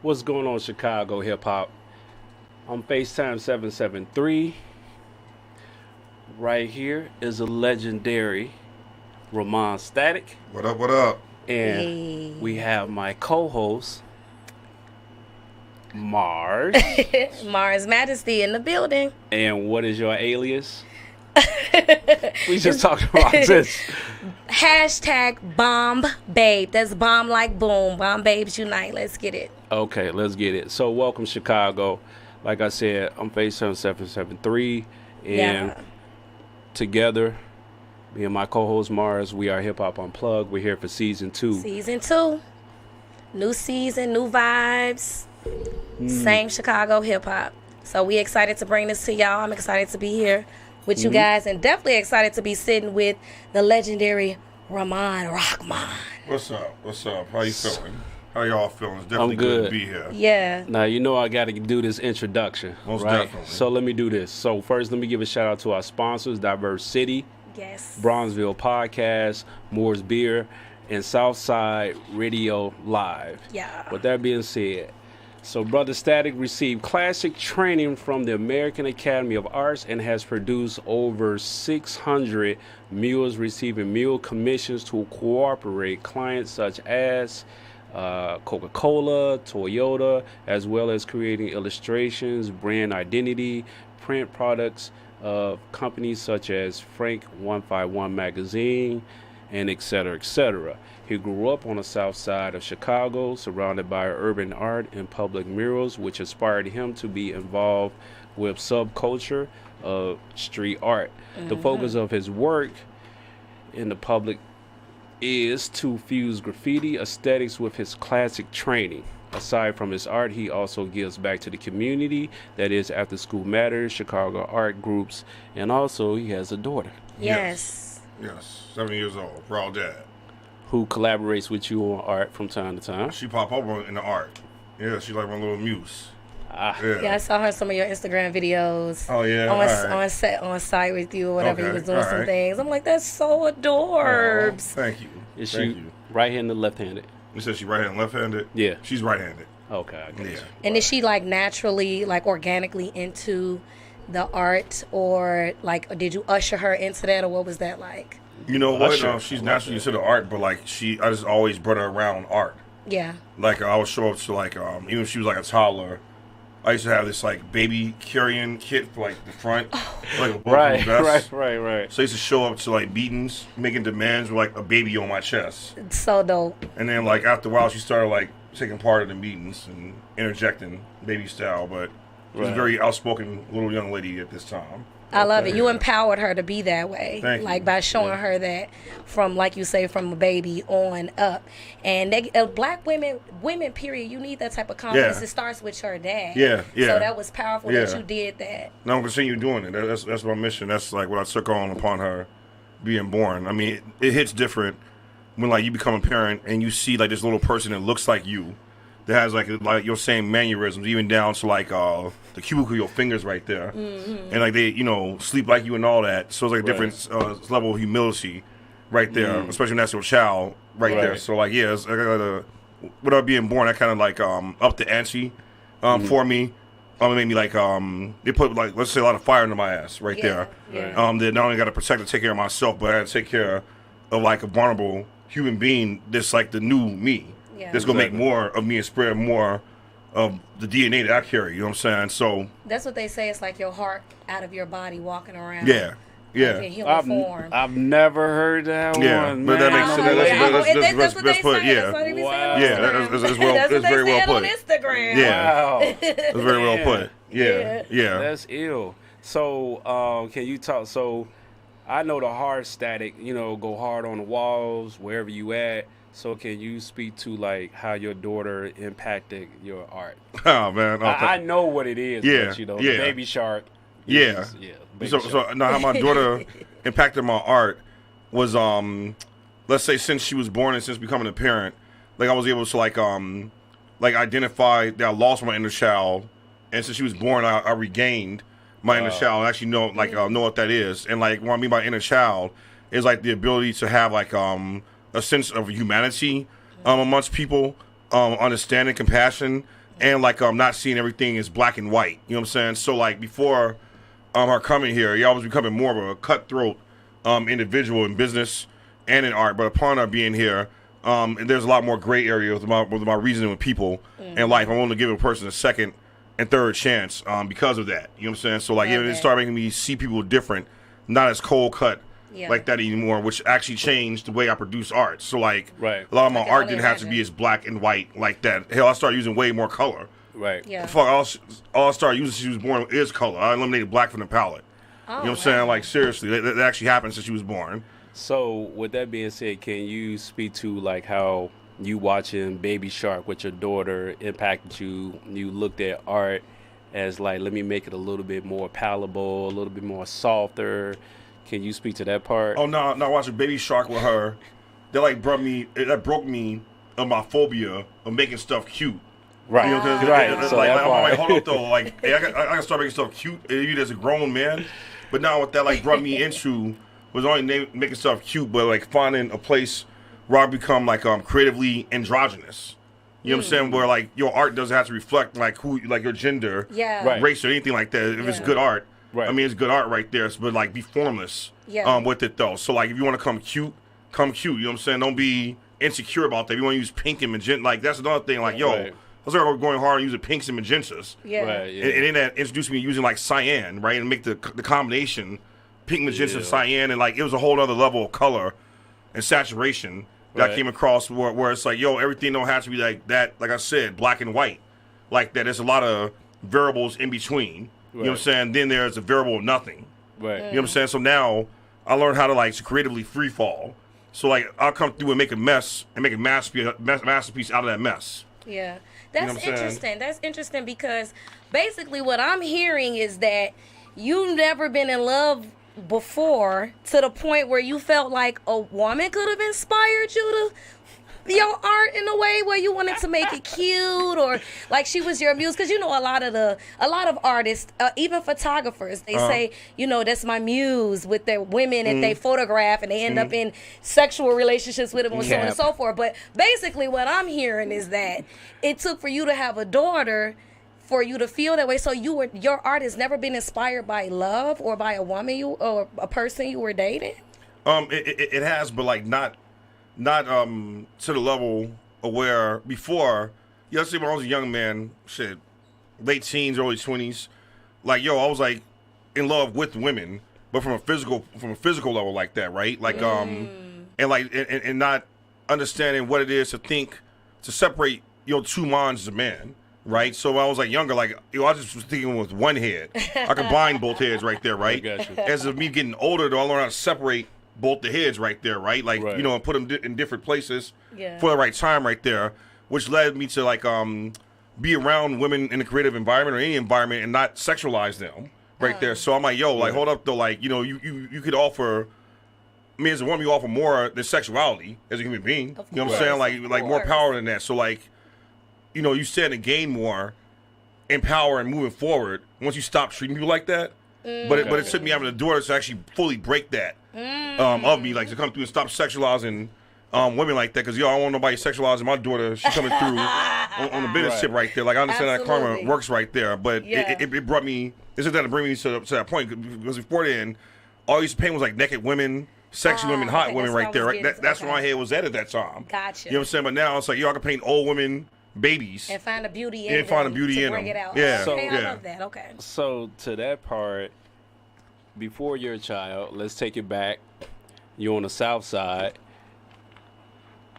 What's going on, Chicago hip hop? On FaceTime 773. Right here is a legendary Rahmaan Statik. What up, what up? And we have my co-host, Mars. Mars Majesty in the building. And what is your alias? We just talked about this. Hashtag bomb babe. That's bomb like boom. Bomb babes unite. Let's get it. Okay, let's get it. So welcome, Chicago. Like I said, I'm FaceTime 773. And together, me and my co-host Mars, we are Hip Hop Unplugged. We're here for season 2. Season 2. New season, new vibes. Same Chicago hip hop. So we excited to bring this to y'all. I'm excited to be here with you guys, and definitely excited to be sitting with the legendary Rahmaan. What's up? What's up? How you feeling? How y'all feeling? It's definitely I'm good to be here. Yeah. Now, you know I got to do this introduction, Most right? definitely. So let me do this. So first, let me give a shout out to our sponsors, Diverse City, Yes. Bronzeville Podcast, Moore's Beer, and Southside Radio Live. Yeah. With that being said, so Brother Statik received classic training from the American Academy of Arts and has produced over 600 mules, receiving mule commissions to cooperate clients such as Coca-Cola, Toyota, as well as creating illustrations, brand identity, print products of companies such as Frank 151 Magazine, and etc., etc. He grew up on the south side of Chicago, surrounded by urban art and public murals, which inspired him to be involved with subculture of street art. The focus of his work in the public is to fuse graffiti aesthetics with his classic training. Aside from his art, he also gives back to the community, that is After School Matters, Chicago art groups, and also he has a daughter. Yes. Yes, 7 years old, proud dad. Who collaborates with you on art from time to time. She pop over in the art. Yeah, she like my little muse. Yeah, I saw her in some of your Instagram videos. Oh yeah, on site with you or whatever. Okay, He was doing some alright. things. I'm like, that's so adorbs. Thank you. Is Thank she you. right-handed, left-handed? You said she right-handed, left-handed? Yeah. She's right-handed. Okay, I get Yeah. you. And is she like naturally, like organically into the art, or like did you usher her into that, or what was that like? You know what? Usher. She's naturally into the art, but like I just always brought her around art. Yeah. Like I would show up to like even if she was like a toddler, I used to have this like baby carrying kit for like the front, like a bulletproof vest. Right. So I used to show up to like beatings, making demands with like a baby on my chest. So dope. And then like after a while, she started like taking part in the meetings and interjecting baby style. But she was a Right. very outspoken little young lady at this time. I love it. You Yeah. empowered her to be that way. Thank you. Like by showing her that from, like you say, from a baby on up. And black women, period, you need that type of confidence. Yeah. It starts with your dad. Yeah. So that was powerful that Yeah. you did that. Now I'm continue doing it. That's my mission. That's like what I took on upon her being born. I mean, it hits different when like you become a parent and you see like this little person that looks like you, that has like your same mannerisms, even down to like the cubicle of your fingers right there, and like they sleep like you and all that. So it's like a different level of humility right there, especially when that's your child right there. So like it's without being born, that kind of like up the ante for me. It made me like they put like, let's say, a lot of fire into my ass right there. Yeah. That not only got to protect and take care of myself, but I got to take care of like a vulnerable human being that's like the new me. Yeah. That's gonna make more of me and spread more of the DNA that I carry. You know what I'm saying? So That's what they say. It's like your heart out of your body walking around. yeah. Like in human form. I've never heard that Yeah, one. but that man. makes sense. That's what they That's put. say. Yeah. That's what they be saying Wow. on Yeah, Instagram. that's well. That's That's what very they well said put. on Instagram. Yeah. Wow. That's very well put. Yeah. Yeah. That's ill. So, can you talk? So, I know the hard static, go hard on the walls, wherever you at. So, can you speak to like how your daughter impacted your art? Oh man. I know what it is. Yeah, But, the yeah. Baby Shark. Yeah. Baby So Shark. now how my daughter impacted my art was let's say since she was born and since becoming a parent, like I was able to like identify that I lost my inner child, and since she was born, I regained my inner child. I actually know what that is, and like what I mean by inner child is like the ability to have like a sense of humanity amongst people, understanding, compassion, and like not seeing everything as black and white. You know what I'm saying? So like before her coming here, y'all was becoming more of a cutthroat individual in business and in art. But upon her being here, and there's a lot more gray area with my reasoning with people in life. I'm willing to give a person a second and third chance because of that. You know what I'm saying? So like it started making me see people different, not as cold cut like that anymore, which actually changed the way I produce art. So like a lot of my art didn't have to be as black and white like that. Hell, I started using way more color. Right. Yeah. Fuck, all I started using since she was born is color. I eliminated black from the palette. You know what I'm saying? Like seriously, that actually happened since she was born. So with that being said, can you speak to like how you watching Baby Shark with your daughter impacted you? You looked at art as like, let me make it a little bit more palatable, a little bit more softer. Can you speak to that part? Oh no, watching Baby Shark with her, that broke me of my phobia of making stuff cute. Right, you know, right. So I'm like, hold up though, like hey, I can start making stuff cute even as a grown man. But now what that like brought me into was only making stuff cute, but like finding a place where I become like creatively androgynous. You know what I'm saying? Where like your art doesn't have to reflect like your gender, race or anything like that. If it's good art, I mean it's good art right there. But like be formless with it though. So like if you want to come cute. You know what I'm saying? Don't be insecure about that. If you want to use pink and magenta, like that's another thing. Like I was going hard and using pinks and magentas. Yeah. Right, yeah. And then that introduced me to using like cyan, right? And make the combination pink, magenta, cyan. And like it was a whole other level of color and saturation that I came across where it's like, yo, everything don't have to be like that. Like I said, black and white. Like that. There's a lot of variables in between. You know what I'm saying? Then there's a variable of nothing. Right. You know what I'm saying? So now I learned how to like creatively free fall. So like I'll come through and make a mess and make a masterpiece out of that mess. Yeah. That's interesting. That's interesting because basically what I'm hearing is that you've never been in love before to the point where you felt like a woman could have inspired you to your art in a way where you wanted to make it cute or like she was your muse. Because you know a lot of artists, even photographers, they say, you know, that's my muse with their women and they photograph and they end up in sexual relationships with them and so on and so forth. But basically what I'm hearing is that it took for you to have a daughter for you to feel that way. So your art has never been inspired by love or by a woman or a person you were dating? It has, but like not to the level of where before, let's say when I was a young man, late teens, early 20s, like I was like in love with women, but from a physical level like that, right? Like and like and not understanding what it is to separate two minds as a man. Right, so when I was like younger, like I just was thinking with one head. I combined both heads right there, right? As of me getting older, though, I learned how to separate both the heads right there, right? Like and put them in different places for the right time, right there, which led me to like be around women in a creative environment or any environment and not sexualize them, right there. So I'm like, like hold up, though, like you could offer. I mean, as a woman, you offer more than sexuality as a human being. You know what I'm saying? Like more power than that. So like. You stand to gain more in power and moving forward once you stop treating people like that. But it took me having a daughter to actually fully break that of me, like to come through and stop sexualizing women like that. Because I don't want nobody sexualizing my daughter. She's coming through on the business tip right there. Like I understand that karma works right there, but it brought me. It's just that to bring me to that point because before then, all I used to paint was like naked women. Sexy women, hot women right there. Right? That's where my head was at that time. Gotcha. You know what I'm saying? But now it's like, I can paint old women, babies, and find a beauty in them to bring it out. Yeah. So, I love that. Okay. So to that part, before you're a child, let's take it back. You're on the South Side.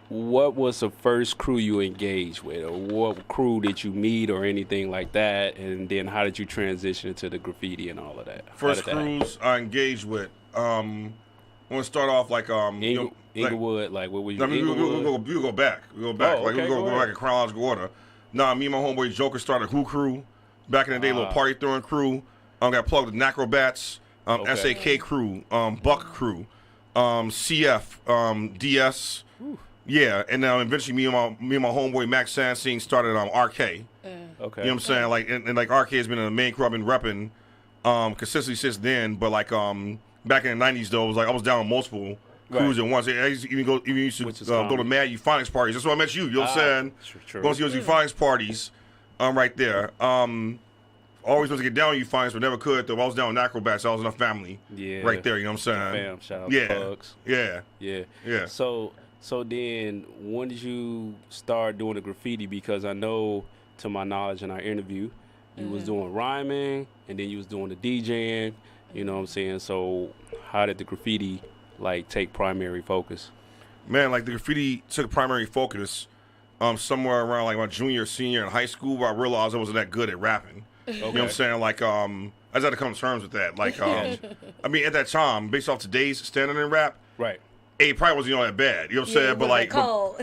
What was the first crew you engaged with, or what crew did you meet, or anything like that? And then how did you transition into the graffiti and all of that? First crews I engaged with. I want to start off like Inglewood, like what were you? We go back. We go back. Oh, okay, we go back in chronological order. Nah, me and my homeboy Joker started Who Crew back in the day, little party throwing crew. Got plugged with Necrobats, SAK Crew, Buck Crew, CF, DS. Yeah, and now eventually me and my homeboy Max Sansing started RK. Okay. You know what I'm saying? Like and like RK has been in the main crew I've been repping consistently since then, but like back in the 90s, though, it was like I was down with multiple crews at once. I used to go to Mad Euphonics parties. That's why I met you. You know what I'm saying? True. Going to those Euphonics parties right there. Always wanted to get down on you finds, but never could. Though I was down in acrobats, I was in a family. Yeah. Right there, you know what I'm saying? Fam, shout out Yeah. to Pugs. Yeah. Yeah. So then when did you start doing the graffiti? Because I know, to my knowledge in our interview, you was doing rhyming and then you was doing the DJing, you know what I'm saying? So how did the graffiti like take primary focus? Man, like the graffiti took primary focus somewhere around like my junior, senior in high school, where I realized I wasn't that good at rapping. You know what I'm saying? Like, I just had to come to terms with that. Like, I mean, at that time, based off today's standard in rap, Right. it probably wasn't that bad. You know what I'm saying? But like,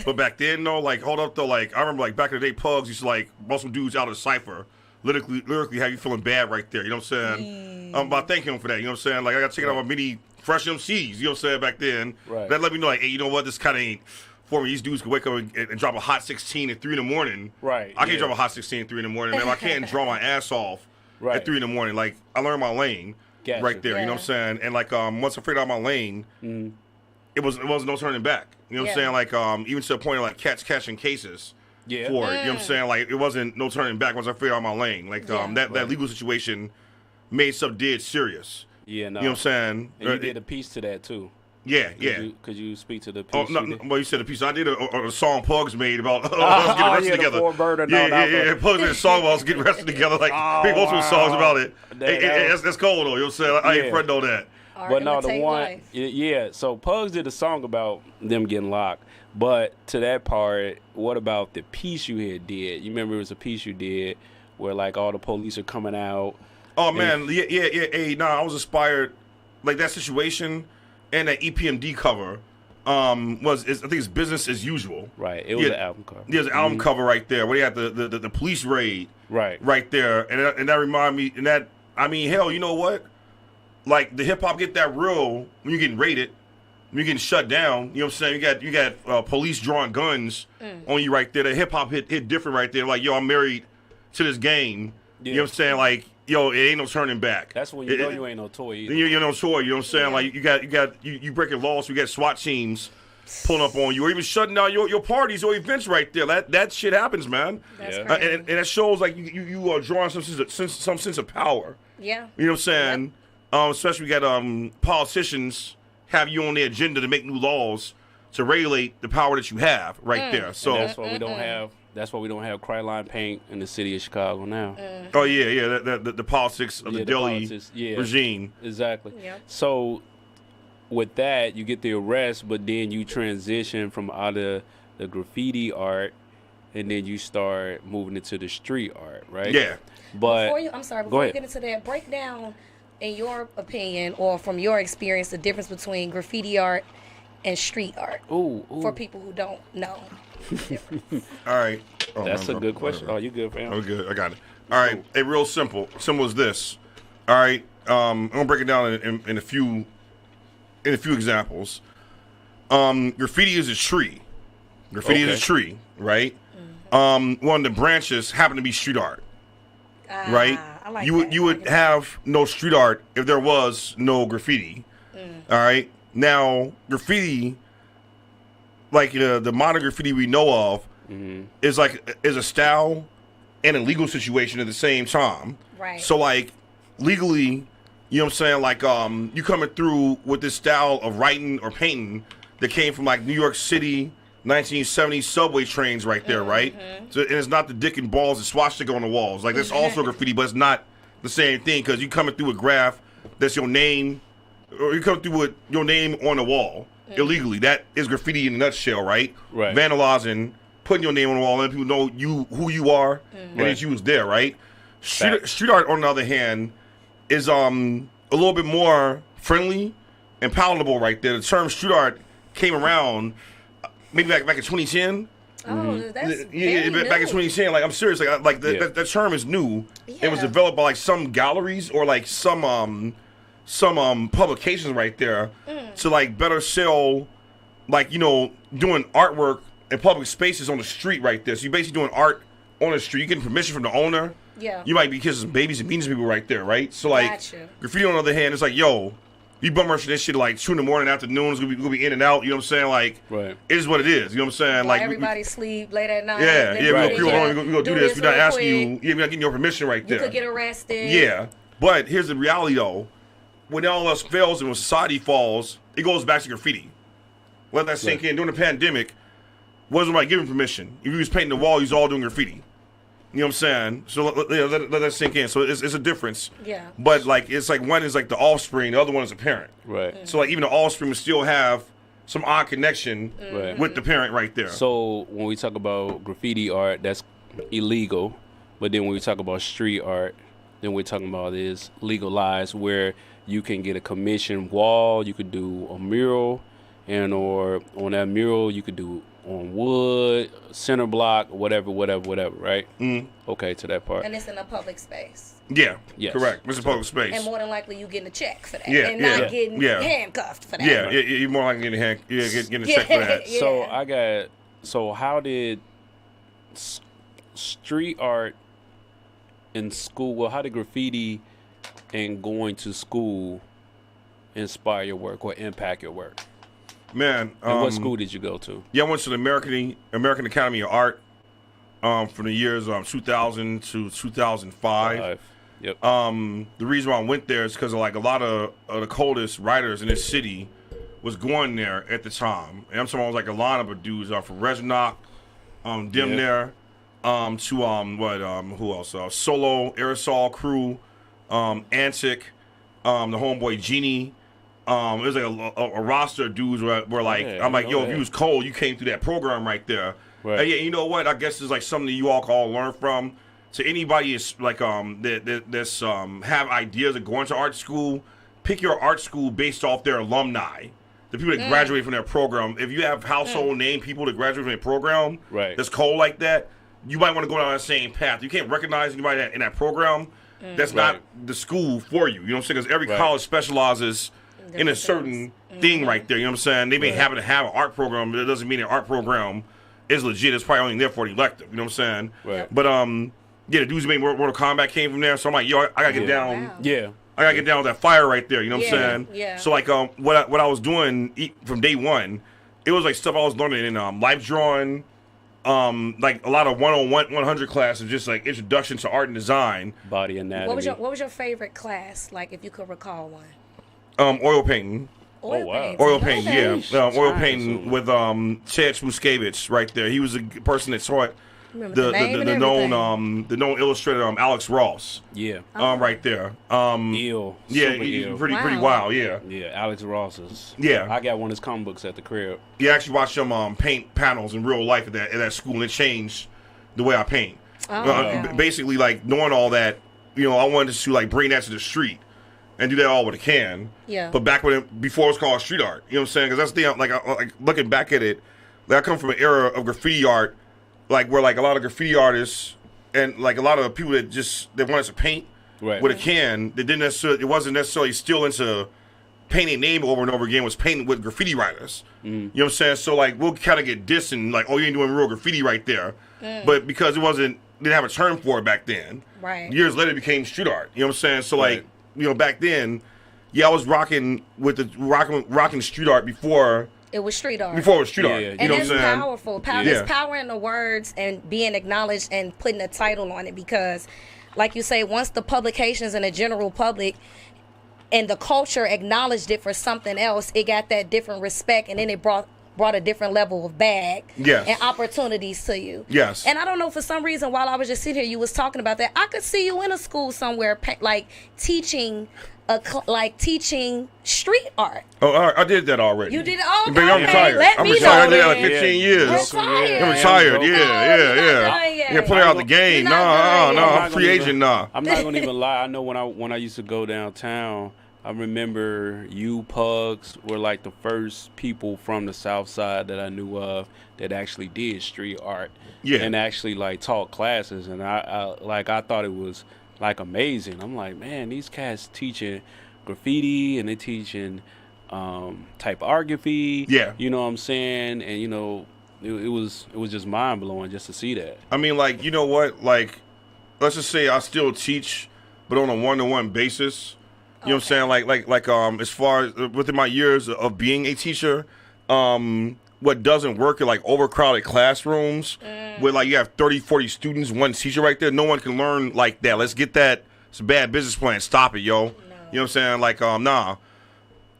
but back then, though, like, hold up though, like, I remember like back in the day, Pugs used to like bust some dudes out of the cipher, lyrically have you feeling bad right there. You know what I'm saying? But I thank him for that. You know what I'm saying? Like, I got taken out my many fresh MCs. You know what I'm saying? Back then, that let me know like, hey, you know what? This kind of ain't for me. These dudes can wake up and drop a hot 16 at 3 in the morning. Right. I can't drop a hot 16 at 3 in the morning, man. I can't draw my ass off at 3 in the morning. Like, I learned my lane right there. You know what I'm saying? And like, once I figured out my lane, it wasn't no turning back. You know what I'm saying? Like, even to the point of like catching cases for it. You know what I'm saying? Like, it wasn't no turning back once I figured out my lane. Like, that legal situation made stuff dead serious. Yeah, no. You know what I'm saying? And you did a piece to that too. Yeah. Could you speak to the piece? Oh, no, well, you said a piece. I did a song Pugs made about us getting arrested together. Pugs made a song about us getting arrested together. Like, made multiple songs about it. That's cold, though. You know what I'm saying? I ain't friend on that. But no, the one, so Pugs did a song about them getting locked. But to that part, what about the piece you had did? You remember it was a piece you did where, like, all the police are coming out. Oh, man. Yeah. Hey, I was inspired. Like, that situation and that EPMD cover I think it's Business as Usual. Right. It was an album cover. There's an album cover right there where they had the police raid. Right there. And that reminded me, and that, I mean, hell, you know what? Like, the hip hop get that real when you're getting raided, when you're getting shut down. You know what I'm saying? You got police drawing guns on you right there. The hip hop hit different right there. Like, yo, I'm married to this game. You know what I'm saying? Like, yo, it ain't no turning back. That's when you know you ain't no toy either. You're no toy. You know what I'm saying? Like, you breaking laws. So you got SWAT teams pulling up on you, or even shutting down your parties or events right there. That shit happens, man. That's and that shows like you are drawing some sense of power. Yeah. You know what I'm saying? Especially we got politicians have you on their agenda to make new laws to regulate the power that you have right there. So and that's why we don't have. That's why we don't have Cryline paint in the city of Chicago now. Oh yeah, the politics of the Delhi regime. Exactly. Yep. So with that, you get the arrest, but then you transition from out of the graffiti art, and then you start moving into the street art, right? Yeah. But before you get into that, break down, in your opinion or from your experience, the difference between graffiti art and street art. Ooh. For people who don't know. All right. Oh, that's a good question. Oh, you good, fam? I'm good. I got it. All right. Hey, real simple. Simple as this. All right. I'm gonna break it down in a few examples. Graffiti is a tree. Graffiti is a tree, right? One of the branches happen to be street art, right? I like you would have no street art if there was no graffiti. All right. Now graffiti, like the modern graffiti we know of, is a style and a legal situation at the same time. Right. So like legally, you know what I'm saying? Like you coming through with this style of writing or painting that came from like New York City 1970s subway trains right there, right? So and it's not the dick and balls and swastika on the walls. Like that's also graffiti, but it's not the same thing because you coming through a graph that's your name, or you come through with your name on the wall illegally. That is graffiti in a nutshell, right? Right. Vandalizing, putting your name on the wall, letting people know who you are and that you was there, right? Street art, on the other hand, is a little bit more friendly and palatable right there. The term street art came around maybe back in 2010. Oh, that's back in 2010. Like I'm serious. Like that term is new. Yeah. It was developed by like some galleries or like some publications right there to like better sell, like doing artwork in public spaces on the street right there. So you're basically doing art on the street. You getting permission from the owner. Yeah. You might be kissing babies and beating people right there, right? So like graffiti on the other hand, it's like, yo, You bum rushing this shit like 2 in the morning, afternoon. It's gonna be in and out. You know what I'm saying? Like, Right. it is what it is. You know what I'm saying? While like everybody sleep late at night. yeah, then yeah. Right. We gonna do this. We're not real asking quick. you. Yeah, we're not getting your permission right You there. could get arrested. Yeah, but here's the reality though. When all else fails and when society falls, it goes back to graffiti. Let that sink in. During the pandemic, wasn't nobody giving permission. If you was painting the wall, you was all doing graffiti. You know what I'm saying? So let that sink in. So it's a difference. Yeah. But like it's like one is like the offspring, the other one is a parent. Right. So like even the offspring will still have some odd connection Right. with the parent right there. So when we talk about graffiti art, that's illegal. But then when we talk about street art, then we're talking about is legalized, where you can get a commissioned wall, you could do a mural, and or on that mural you could do on wood, center block, whatever, right? Okay, to that part. And it's in a public space. Yeah, Yes. correct. It's a public space. And more than likely you getting a check for that. Yeah, and not yeah, getting yeah. handcuffed for that. Yeah, you're more likely getting a check for that. Yeah. So how did street art in school, well, how did graffiti and going to school inspire your work or impact your work? Man, And what school did you go to? Yeah, I went to the American Academy of Art from the years 2000 to 2005. Yep. The reason why I went there is because like a lot of the coldest writers in this city was going there at the time. And I'm talking about like a lineup of dudes from Reznok, them Yeah. there, to who else? Solo, Aerosol Crew, Antic, the homeboy Genie. It was like a roster of dudes where like Yeah, I'm like, I know yo, if that. you was cold, you came through that program right there. Right. And yeah, you know what? I guess it's like something that you all can all learn from. To anybody is like that's have ideas of going to art school, pick your art school based off their alumni, the people that graduate from their program. If you have household name people that graduate from their program, Right. that's cold like that, you might want to go down that same path. You can't recognize anybody in that program. That's not Right. the school for you. You know what I'm saying? Because every Right. college specializes in a Different certain thing right there. You know what I'm saying? They may happen to have an art program, but it doesn't mean an art program is legit. It's probably only there for the elective. You know what I'm saying? Right. But yeah, the dudes who made Mortal Kombat came from there. So I'm like, yo, I gotta get down. Wow. Yeah. I gotta get down with that fire right there. You know what I'm Yeah, saying? yeah. So like what I was doing from day one, it was like stuff I was learning in life drawing, like a lot of 101, 100 classes, just like introduction to art and design. Body anatomy. What was your favorite class, like if you could recall one? Oil painting. Oil wow. painting. Oil painting, Okay. yeah. Oil Time painting consuming. with Ted Smuskevich right there. He was the person that taught Remember the name and the everything. known illustrator Yeah. Alex Ross. Right there. Ill. Yeah, Super he's ill. pretty Wow. wild. Yeah, Yeah, Alex Ross's. Yeah. I got one of his comic books at the crib. you actually watched him paint panels in real life at that school, and it changed the way I paint. Oh. Basically, like knowing all that, I wanted to like bring that to the street and do that all with a can. Yeah. But back before it was called street art, you know what I'm saying? Because that's the thing. Like looking back at it, like, I come from an era of graffiti art, like where like a lot of graffiti artists and like a lot of people that wanted to paint Right. with a can, it wasn't necessarily still into painting name over and over again, was painting with graffiti writers. You know what I'm saying? So like we'll kind of get dissed and like, oh, you ain't doing real graffiti right there. But because didn't have a term for it back then. Right. Years later it became street art. You know what I'm saying? So like, Right. Back then, yeah, I was rocking street art before It was street art. it was street art. Yeah. You And know what it's I'm saying? powerful. Yeah. There's power in the words and being acknowledged and putting a title on it because, like you say, once the publications and the general public and the culture acknowledged it for something else, it got that different respect, and then it brought a different level of bag Yes. and opportunities to you. Yes. And I don't know, for some reason, while I was just sitting here, you was talking about that. I could see you in a school somewhere, like teaching street art. Oh, I did that already. You did it? Oh, But I'm okay. retired. Let I'm me retired. I know did that like then. 15 years. Retired. I'm retired. Yeah, Yeah, you're yeah. not done yet. Yeah, play out the game. You're not done No, yet. I'm free agent now. I'm not gonna even lie. I know when I used to go downtown, I remember you pugs were like the first people from the South Side that I knew of that actually did street art. Yeah. And actually like taught classes, and I thought it was like amazing. I'm like, man, these cats teaching graffiti and they teaching typography. Yeah. You know what I'm saying? And it was just mind blowing just to see that. I mean, like, you know what? Like, let's just say I still teach, but on a one-to-one basis. You know what I'm saying? Like as far as within my years of being a teacher, what doesn't work are like overcrowded classrooms where like you have 30, 40 students, one teacher right there. No one can learn like that. Let's get that. It's a bad business plan. Stop it, yo. No. You know what I'm saying? Like, nah.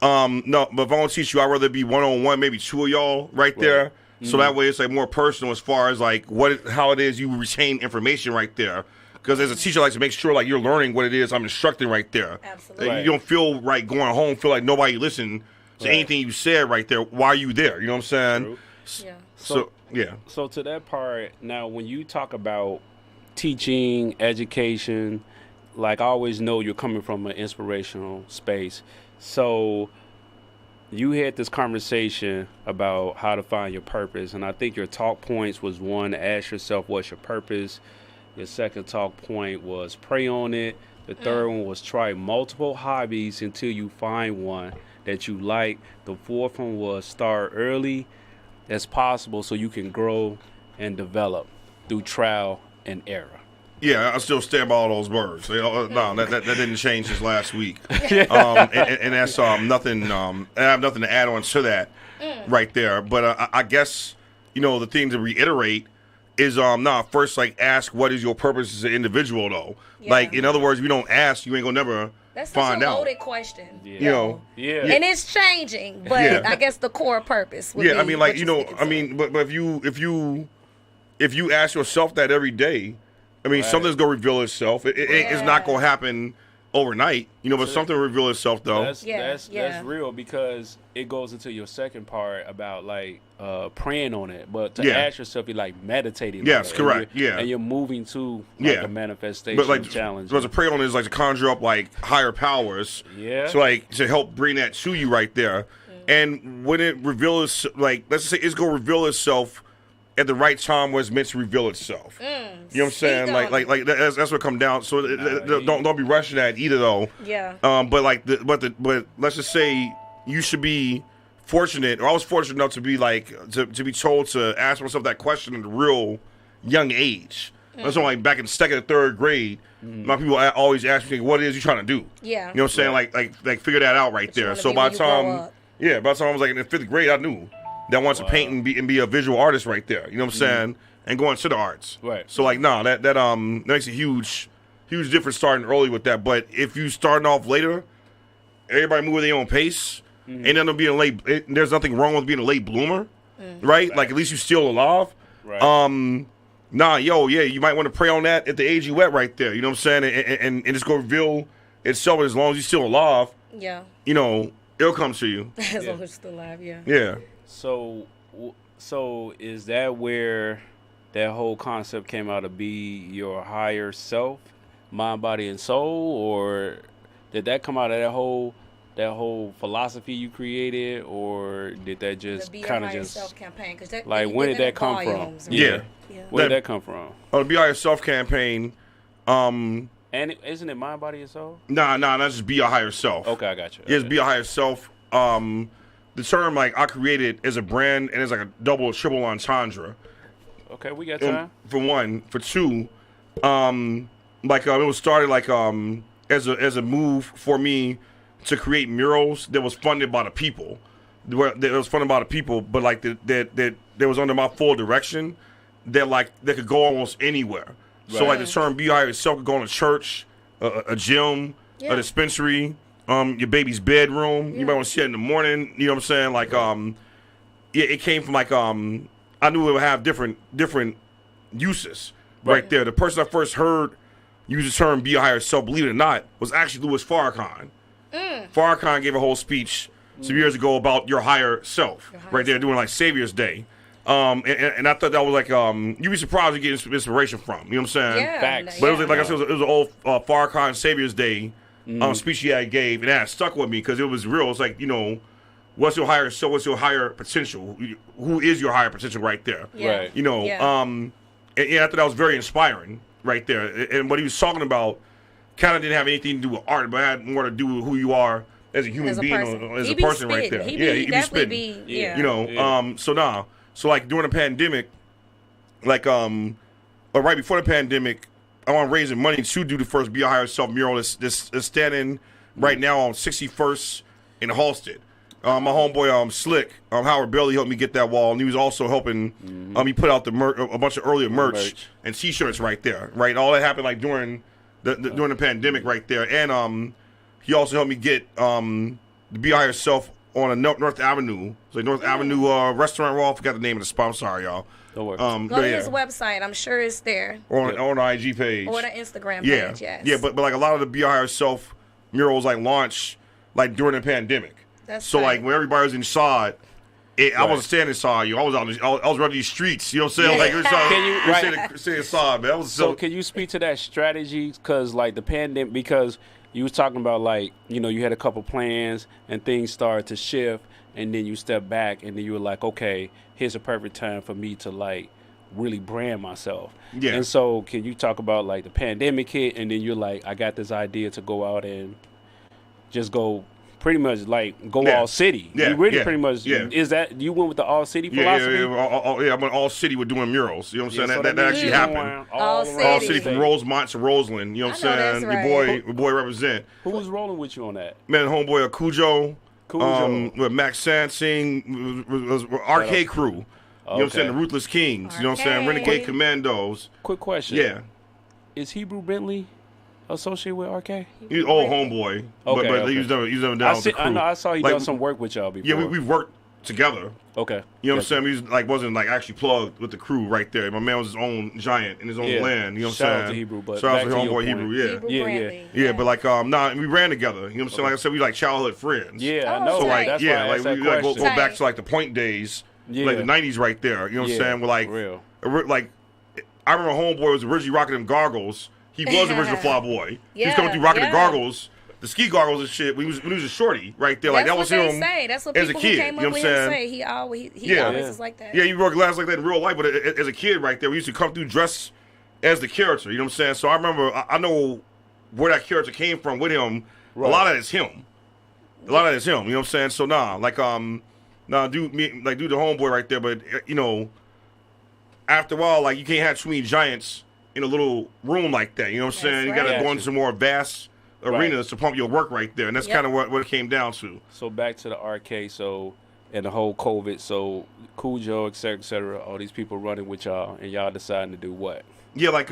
No, but if I want to teach you, I'd rather be one-on-one, maybe two of y'all right there. So that way it's like more personal as far as like how it is you retain information right there. Because as a teacher, I like to make sure like you're learning what it is I'm instructing right there. Absolutely. Like, you don't feel right going home, feel like nobody listened to anything you said right there. Why are you there? You know what I'm saying? True. Yeah. So yeah. So to that part, now when you talk about teaching, education, like I always know you're coming from an inspirational space. So you had this conversation about how to find your purpose, and I think your talk points was one, ask yourself what's your purpose. Your second talk point was pray on it. The third one was try multiple hobbies until you find one that you like. The fourth one was start early as possible so you can grow and develop through trial and error. Yeah, I still stand by all those words. No, that didn't change since last week. And that's nothing. I have nothing to add on to that right there. But I guess the thing to reiterate is first like ask what is your purpose as an individual though. Yeah. Like in other words, if you don't ask, you ain't gonna never That's find such a out. loaded question. Yeah. Yeah. And it's changing, but I guess the core purpose would be I mean, like what you're sticking to. but if you ask yourself that every day, I mean, something's gonna reveal itself. It's not gonna happen overnight, but something will reveal itself though. That's real because it goes into your second part about like praying on it, but to ask yourself, you're like meditating. Yes, on it, correct. and you're moving to like a manifestation but like challenge. But to pray on it is like to conjure up like higher powers. Yeah. So like to help bring that to you right there, and when it reveals, like let's just say it's gonna reveal itself at the right time where it's meant to reveal itself. You know what I'm saying? Like that's what it come down. So don't be rushing that either though. Yeah. But let's just say you should be fortunate, or I was fortunate enough to be like to be told to ask myself that question at a real young age. That's why like back in second or third grade, my people always ask me, "What it is you trying to do?" Yeah. You know what I'm saying? Like figure that out right there. So by the time I was like in the fifth grade, I knew that I wanted to paint and be a visual artist right there. You know what I'm saying? And go into the arts. Right. So like that makes a huge difference starting early with that. But if you starting off later, everybody move at their own pace. Ain't nothing being late. There's nothing wrong with being a late bloomer, right? Like at least you still alive. Right. You might want to pray on that at the age you at right there. You know what I'm saying? And it's gonna reveal itself as long as you're still alive. Yeah. It'll come to you. As long as you're still alive, yeah. Yeah. So is that where that whole concept came out to be your higher self, mind, body, and soul, or did that come out of that whole philosophy you created, or did that just kind of just self campaign? Cause that, like when did that come from? Yeah. Where did that come from? Oh, the Be Out Yourself campaign. And isn't it mind, body, and soul? Nah, that's just Be Your Higher Self. Okay, I got you. Yeah, it's Be Your Higher Self. The term like I created as a brand and it's like a double or triple entendre. Okay, we got time. For one, for two, it was started like as a move for me to create murals that was funded by the people. That was funded by the people, but like that was under my full direction. That could go almost anywhere. Right. So like the term "Be Higher Yourself" could go in a church, a gym, a dispensary, your baby's bedroom. You might want to see it in the morning. You know what I'm saying? Like it came from like I knew it would have different uses right there. The person I first heard use the term "Be Higher Yourself," believe it or not, was actually Louis Farrakhan. Farrakhan gave a whole speech some years ago about your higher self, right there, doing like Savior's Day. And I thought that was like you'd be surprised to get inspiration from. You know what I'm saying? Yeah, facts. But it was like I said, it was an old Farrakhan Savior's Day speech he had gave, and that stuck with me because it was real. It's like what's your higher self? What's your higher potential? Who is your higher potential right there? Yeah. Right. And I thought that was very inspiring right there. And what he was talking about kind of didn't have anything to do with art, but it had more to do with who you are as a human being, as a person right there. He be spitting. So like during the pandemic, like or right before the pandemic, I was raising money to do the first Be Your Higher Self mural that's standing right now on 61st in Halsted. My homeboy Slick, Howard Bailey helped me get that wall, and he was also helping. He put out a bunch of earlier merch and T-shirts right there. Right, all that happened like during the pandemic right there, and he also helped me get the Be Out Yourself on a North Avenue. It's like North Avenue restaurant wall. I forgot the name of the spot. I'm sorry, y'all. Don't worry. Go to his website. I'm sure it's there. Or on the IG page. Or the Instagram page, yes. Yeah, but like a lot of the Be Out Yourself murals like launched like during the pandemic. That's so right. like when everybody was inside, I wasn't standing inside you. I was running these streets. You know what I'm saying? Like you're saying inside, man. So can you speak to that strategy? Because like the pandemic, because you was talking about like, you know, you had a couple plans and things started to shift, and then you stepped back and then you were like, okay, here's a perfect time for me to like really brand myself. Yeah. And so can you talk about like the pandemic hit, and then you're like, I got this idea to go out and just go pretty much like go all city. You really pretty much is that you went with the all city philosophy? I went all city with doing murals. You know what I'm saying? So that actually happened. All City from Rosemont to Roseland. You know what I'm saying? Right. Your boy represent. Who was rolling with you on that? Man, homeboy Cujo. With Max Sansing, was Arcade Crew. You know what I'm saying? The Ruthless Kings. You know what I'm saying? Renegade Commandos. Quick question. Yeah. Is Hebrew Bentley associated with RK? He's old homeboy. But he was never down with the crew. I know. I saw he done some work with y'all before. Yeah, we've worked together. Okay. You know what I'm saying? He was wasn't actually plugged with the crew right there. My man was his own giant in his own land. You know what I'm saying? Shout out to Hebrew, but shout out to homeboy Hebrew. Yeah. But we ran together. You know what I'm saying? Like I said, we like childhood friends. Yeah, I know. So that's why I asked that we question. go back to like the Point days, like the '90s right there. You know what I'm saying? We're like, like I remember homeboy was originally rocking them goggles. He was the original fly boy. He was coming through rocking the goggles. The ski goggles and shit. When he was a shorty right there. Like that was him. That's what as people a kid. who came You know up what with I'm him saying? say. He always is like that. Yeah, he wore glasses like that in real life, but as a kid right there, we used to come through dressed as the character. You know what I'm saying? So I remember, I know where that character came from with him. Right. A lot of that is him. You know what I'm saying? So do the homeboy right there. But you know, after a while, like you can't have too many giants in a little room like that. You know what I'm saying? You got to go into some more vast arenas to pump your work right there, and that's kind of what it came down to. So back to the arcade, and the whole COVID, so Cujo, et cetera, all these people running with y'all, and y'all deciding to do what? Yeah, but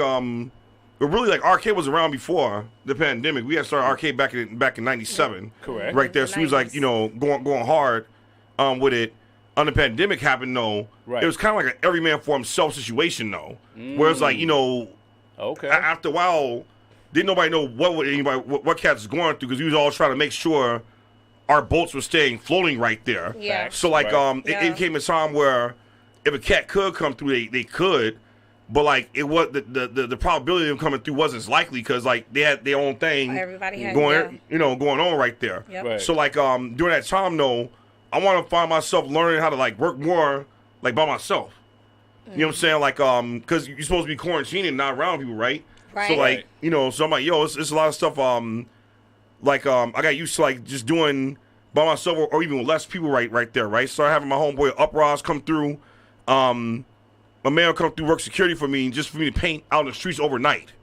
really, arcade was around before the pandemic. We had started arcade back in '97. Correct. Right there, so he was going hard with it. When the pandemic happened, though, it was kind of like an every man for himself situation, though. Whereas, after a while, didn't nobody know what cats was going through, because we was all trying to make sure our boats were staying floating right there. Yeah. So it came a time where if a cat could come through, they could, but it was the probability of them coming through wasn't as likely, because they had their own thing going on right there. Yep. Right. So during that time though, I want to find myself learning how to work more by myself. You know what I'm saying? Because you're supposed to be quarantining, not around people, right? Right. So so I'm like, it's a lot of stuff. I got used to just doing by myself, or even with less people right there, right? Started having my homeboy Uprise come through. My man would come through, work security for me, just for me to paint out in the streets overnight.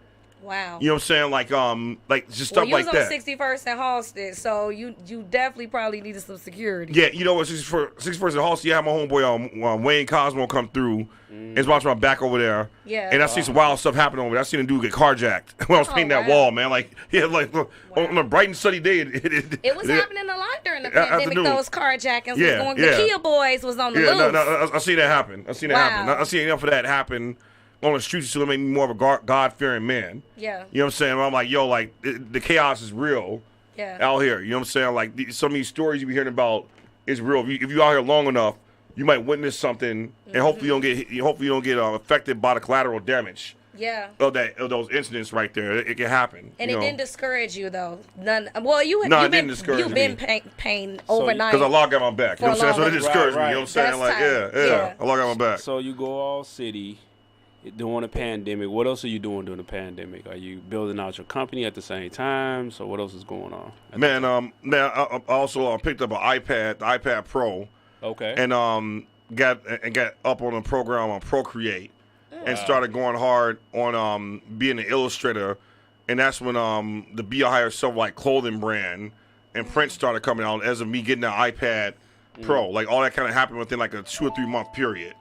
Wow. You know what I'm saying? Just stuff like that. You was on 61st and Halsted, so you definitely probably needed some security. Yeah, you know what? 61st and Halsted, I had my homeboy Wayne Cosmo come through and watch my back over there. Yeah. And I seen some wild stuff happen over there. I seen a dude get carjacked when I was painting that wall, man. On a bright and sunny day. It was happening a lot during the pandemic, those carjackings. Yeah, The Kia boys was on the loose. No, I seen that happen. I seen enough of that happen on the streets to make me more of a God-fearing man. Yeah. You know what I'm saying? I'm like, the chaos is real out here. You know what I'm saying? Some of these stories you be hearing about is real. If you out here long enough, you might witness something, and hopefully you don't get affected by the collateral damage. Yeah. Of those incidents right there. It can happen. And it didn't discourage you though. None. Well, you've been pain overnight. Because Allah got my back. You know what I'm saying? So it discouraged me. You know what I'm saying? Allah got my back. So you go all city during the pandemic. What else are you doing during the pandemic? Are you building out your company at the same time? So what else is going on? I also picked up an iPad, the iPad Pro. Okay. And got up on a program on Procreate. And started going hard on being an illustrator and that's when the Be Your Higher Self like clothing brand and print started coming out. As of me getting the iPad Pro, like all that kind of happened within like a 2 or 3 month period.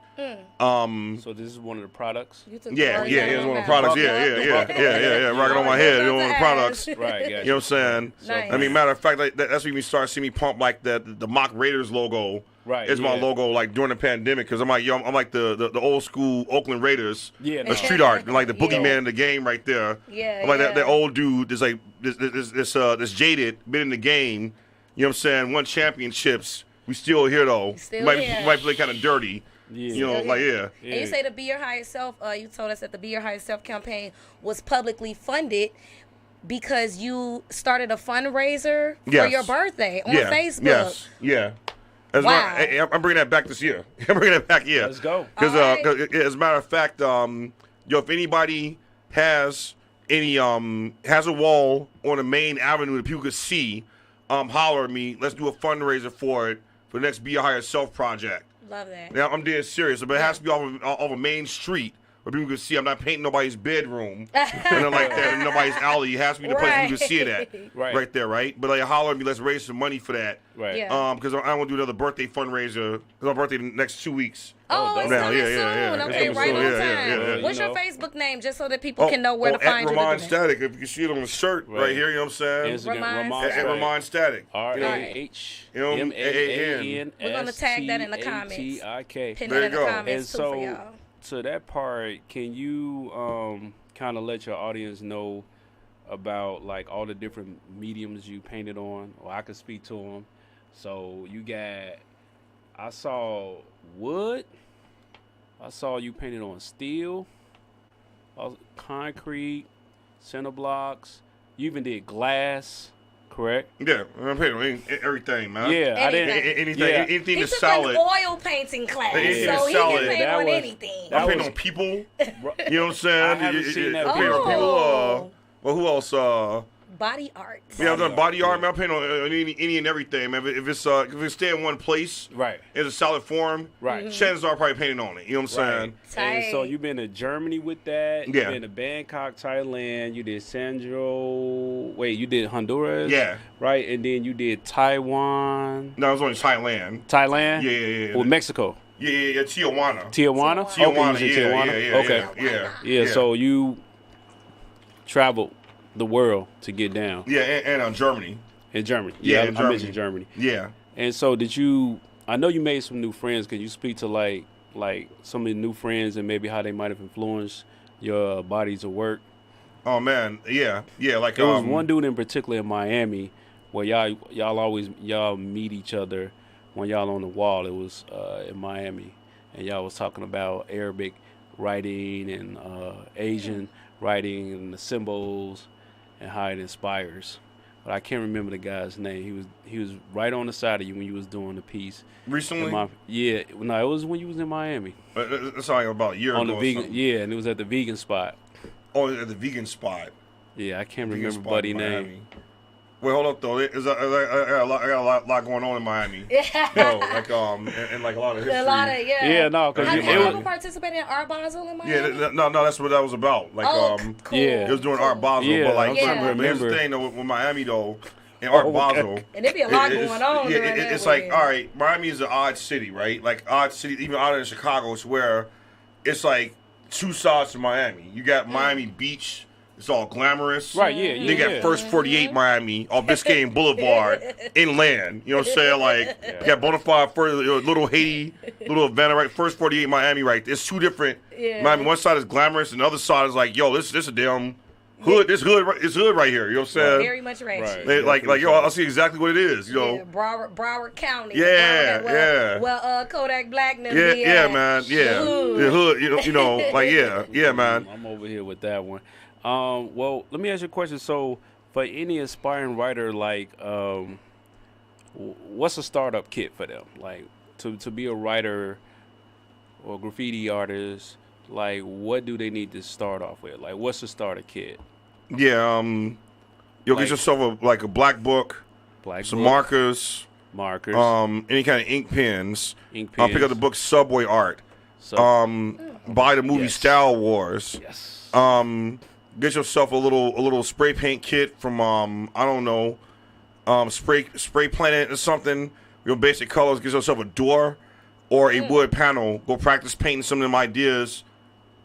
So this is one of the products. Yeah, it's one of the products. Yeah. Rocking on my head, one of the products. Right, you know what I'm saying? Nice. I mean, matter of fact, like, that's when you start seeing me pump like the mock Raiders logo. Right, is my logo like during the pandemic because I'm like I'm like the old school Oakland Raiders. Yeah, the street art, like the boogeyman in the game right there. Yeah, I'm like that old dude. That's like this jaded, been in the game. You know what I'm saying? Won championships. We still here though. Might play kind of dirty. Yeah. You know, like And you say the Be Your Higher Self. You told us that the Be Your Higher Self campaign was publicly funded because you started a fundraiser for your birthday on Facebook. Yes. Yeah. Wow. I'm bringing that back this year. I'm bringing that back. Yeah. Let's go. Because as a matter of fact, if anybody has any has a wall on the main avenue that people could see, holler at me. Let's do a fundraiser for it for the next Be Your Higher Self project. Love that. Now I'm dead serious, but it has to be off a main street where people can see. I'm not painting nobody's bedroom, nothing like that, in nobody's alley. It has to be the place you can see it at, right there, right? But like holler at me, let's raise some money for that, right? Yeah. Because I want to do another birthday fundraiser. Because my birthday the next 2 weeks. Oh, it's coming soon. Okay, right on time. Yeah. What's your Facebook name, just so that people can know where to find you? Rahmaan Statik. If you can see it on the shirt right here, you know what I'm saying? Rahmaan Statik. RAHMAAN. We're gonna tag that in the comments. Pin it in the comments too for y'all. To that part, can you kind of let your audience know about like all the different mediums you painted on, or I could speak to them? So you got, I saw wood, I saw you painted on steel, concrete, cinder blocks. You even did glass, correct? Yeah, I'm painting on everything, man. Yeah, I didn't. Anything he that's took solid. an oil painting class, so he can paint on anything. I'm painting on people. You know what I'm saying? I haven't seen that. Painting on people. Well, who else? Body art. Yeah, I've done body art, man. I paint on any and everything, man. If it's stay in one place, right, it's a solid form, right. Chances are probably painting on it. You know what I'm saying? And so you've been to Germany with that. Yeah. You've been to Bangkok, Thailand. You did you did Honduras. Yeah. Right, and then you did Taiwan. No, it was only Thailand. Thailand. Yeah. Well, Mexico. Yeah. Tijuana. Tijuana. Okay. Yeah. So you traveled the world to get down. Yeah, and Germany. In Germany. Yeah, I mentioned Germany. Yeah. And so I know you made some new friends. Could you speak to like some of the new friends and maybe how they might have influenced your bodies of work? Oh man, yeah. Like there was one dude in particular in Miami where y'all meet each other when y'all on the wall. It was in Miami, and y'all was talking about Arabic writing and Asian writing and the symbols and how it inspires. But I can't remember the guy's name. He was right on the side of you when you was doing the piece. Recently? It was when you was in Miami. It's like about a year on ago. The vegan, yeah, and it was at the vegan spot. Oh, at the vegan spot. Yeah, I can't remember buddy name. Wait, hold up though. I got a lot going on in Miami. No, and like a lot of history. Yeah, no, because have you ever participated in Art Basel in Miami? Yeah, no, that's what that was about. Like, cool. It was doing Art Basel, but like, here's the thing though with Miami though, in Art Basel, and there be a lot going on. It's like, all right, Miami is an odd city, right? Like odd city, even odder than Chicago, it's where it's like two sides to Miami. You got Miami Beach. It's all glamorous. Right, yeah. Then you got First 48 Miami off Biscayne Boulevard inland. You know what I'm saying? Like, you got Bonafide, Little Haiti, Little Havana, right? First 48 Miami, right? It's two different Miami. One side is glamorous, and the other side is like, yo, this is a damn hood. This hood right here. You know what I'm saying? Very much ratchet. Right. Like, yo, I'll see exactly what it is. You know? Broward County. Yeah. Well, Kodak Black. Man. Yeah. The hood. You know, like, yeah, man. I'm over here with that one. Well, let me ask you a question. So, for any aspiring writer, like, what's a startup kit for them? Like, to be a writer or graffiti artist, like, what do they need to start off with? Like, what's a starter kit? Yeah, you'll get yourself a black book, some markers, any kind of ink pens. Pick up the book Subway Art. Buy the movie Star Wars. Yes. Get yourself a little spray paint kit from I don't know, Spray Planet or something. Your basic colors. Get yourself a door or a wood panel. Go practice painting some of them ideas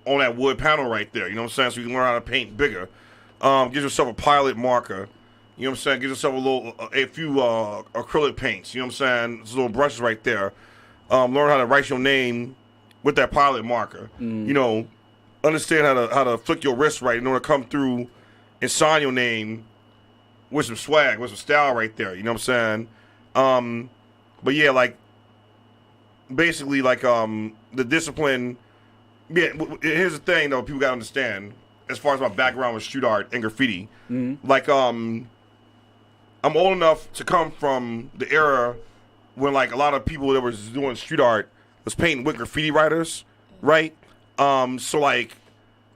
on that wood panel right there. You know what I'm saying? So you can learn how to paint bigger. Get yourself a pilot marker. You know what I'm saying? Get yourself a few acrylic paints. You know what I'm saying? Those little brushes right there. Learn how to write your name with that pilot marker. You know, understand how to flick your wrist right in order to come through and sign your name with some swag, with some style right there. You know what I'm saying? But yeah, like basically like the discipline. Yeah, here's the thing though. People gotta understand as far as my background with street art and graffiti. Like I'm old enough to come from the era when like a lot of people that was doing street art was painting with graffiti writers, right? So like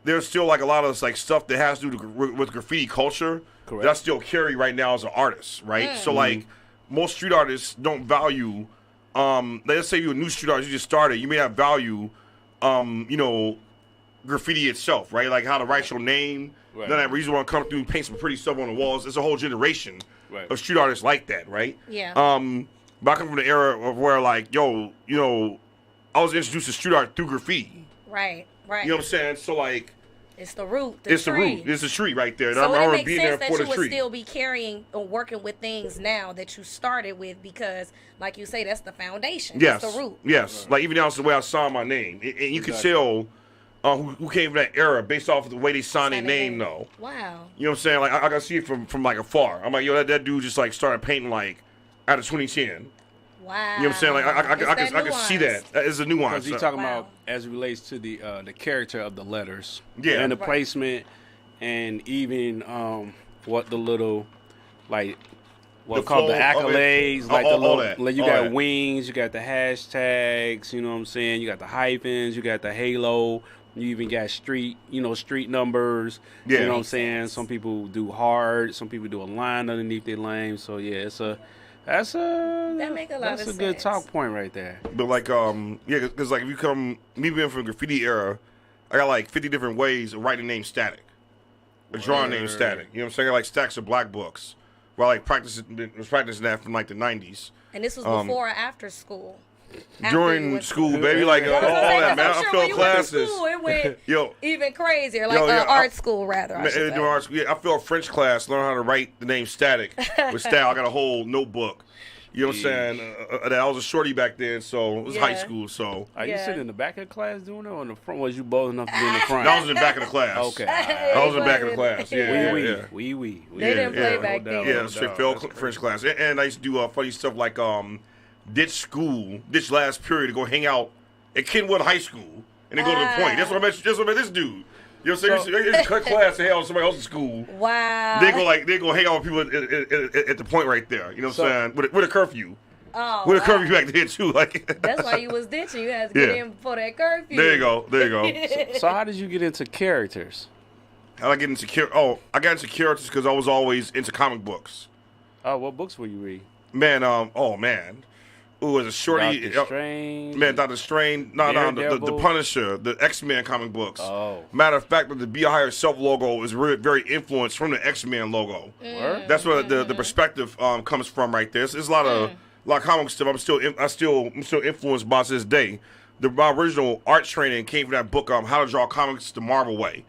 there's still like a lot of like stuff that has to do with graffiti culture that I still carry right now as an artist, right? So like most street artists don't value. Let's say you're a new street artist, you just started, you may not value, you know, graffiti itself, right? Like how to write your name. Then that reason want to come through and paint some pretty stuff on the walls. There's a whole generation of street artists like that, right? Yeah. But I come from the era of where like, yo, you know, I was introduced to street art through graffiti. Right. You know what I'm saying? So like, it's the root. It's the root. It's the street right there. So I it remember makes being sense there that for you the would street. still be carrying or working with things now that you started with because, like you say, that's the foundation. Yes. That's the root. Yes. Like even now, it's the way I signed my name, and you can tell who came from that era based off of the way they signed their name, though. Wow. You know what I'm saying? Like I can see it from like afar. I'm like, yo, that dude just like started painting like out of 2010. Wow. You know what I'm saying? Like I can see that. It's a nuance. Because you're talking about as it relates to the character of the letters, Yeah. and the placement, and even what the little like what called the accolades, like the little that. like you got wings, you got the hashtags, you know what I'm saying? You got the hyphens, you got the halo. You even got street numbers. Yeah. You know what I'm saying? Some people do hard. Some people do a line underneath their name. So yeah, that's a good talk point right there. But like yeah, because like if you come me being from the graffiti era, I got like 50 different ways of writing name static, or drawing name static. You know what I'm saying? I got, like stacks of black books. Where I like practicing that from like the 90s. And this was before or after school? During school, baby, like all that, man. I felt classes. It went Yo, even crazier, like art school, rather. During art school, yeah, I felt French class, learn how to write the name static with style. I got a whole notebook. You know what I'm saying? I was a shorty back then, so it was high school. So are you sitting in the back of the class doing it, or in the front? Was you bold enough to be in the front? I was in the back of the class. Okay, I was in the back of the class. Yeah, They didn't play back then. Yeah, straight French class, and I used to do funny stuff like ditch last period to go hang out at Kenwood High School and then go to the point. That's what I met this dude. You know what I'm saying? They just cut class to hell in somebody else's school. Wow. They go hang out with people at the point right there. You know what I'm saying? With a curfew. Oh, with a curfew back there too. Like that's why you was ditching. You had to get in before that curfew. There you go. So how did you get into characters? How did I get into I got into characters because I was always into comic books. Oh, what books were you reading? Man, Ooh, as a shorty, Dr. Strange. Man, Dr. Strange. No, the Punisher, the X-Men comic books. Oh. Matter of fact, the Be a Higher Self logo is very influenced from the X-Men logo. That's where the perspective comes from right there. There's a lot of comic stuff I'm still influenced by to this day. My original art training came from that book, How to Draw Comics the Marvel Way.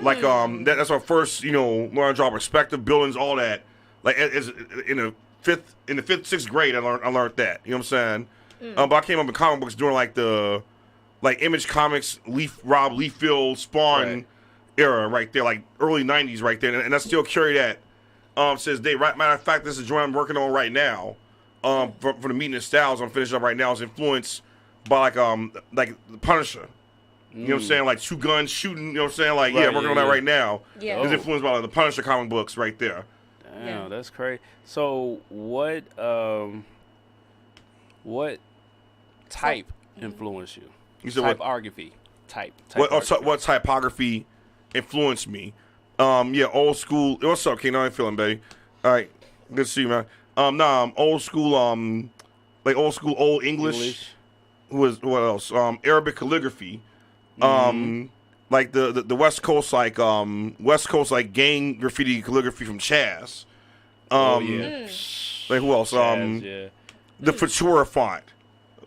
Like that's my first, learn to draw perspective, buildings, all that. Like in the fifth, sixth grade, I learned that. You know what I'm saying? But I came up in comic books during like the Image Comics, Rob Liefeld, Spawn era right there, like early '90s right there, and I still carry that since day. Right, matter of fact, this is a joint I'm working on right now. For the Meeting of Styles, I'm finishing up right now. Is influenced by like the Punisher. You know what I'm saying? Like two guns shooting. You know what I'm saying? Like working on that right now. Yeah, it's influenced by the Punisher comic books right there. Damn, that's crazy. So what type influenced you? You said typography. What typography influenced me? Old school. What's up, King? How you feeling, baby? All right, good to see you, man. Old school. Old English. What else? Arabic calligraphy. like the West Coast, like gang graffiti calligraphy from Chaz. Like who else? Chaz, The Futura font.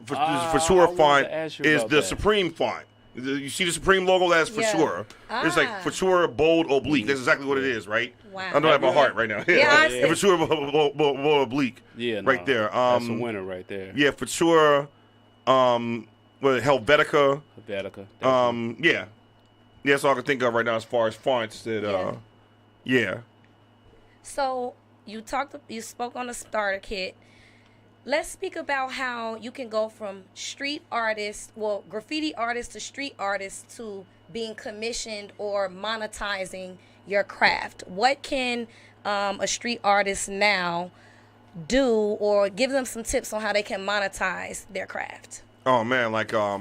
The Futura font is the that. Supreme font. You see the Supreme logo? That's Futura. It's like Futura bold oblique. That's exactly what it is, right? Wow. I know that by heart right now. I see. Futura bold oblique. Yeah, right there. That's a winner right there. Yeah, Futura. Helvetica. Helvetica. Yeah. That's all I can think of right now as far as fonts that. Yeah. So you spoke on the starter kit. Let's speak about how you can go from graffiti artist to street artist to being commissioned or monetizing your craft. What can a street artist now do, or give them some tips on how they can monetize their craft? Oh man, like I'll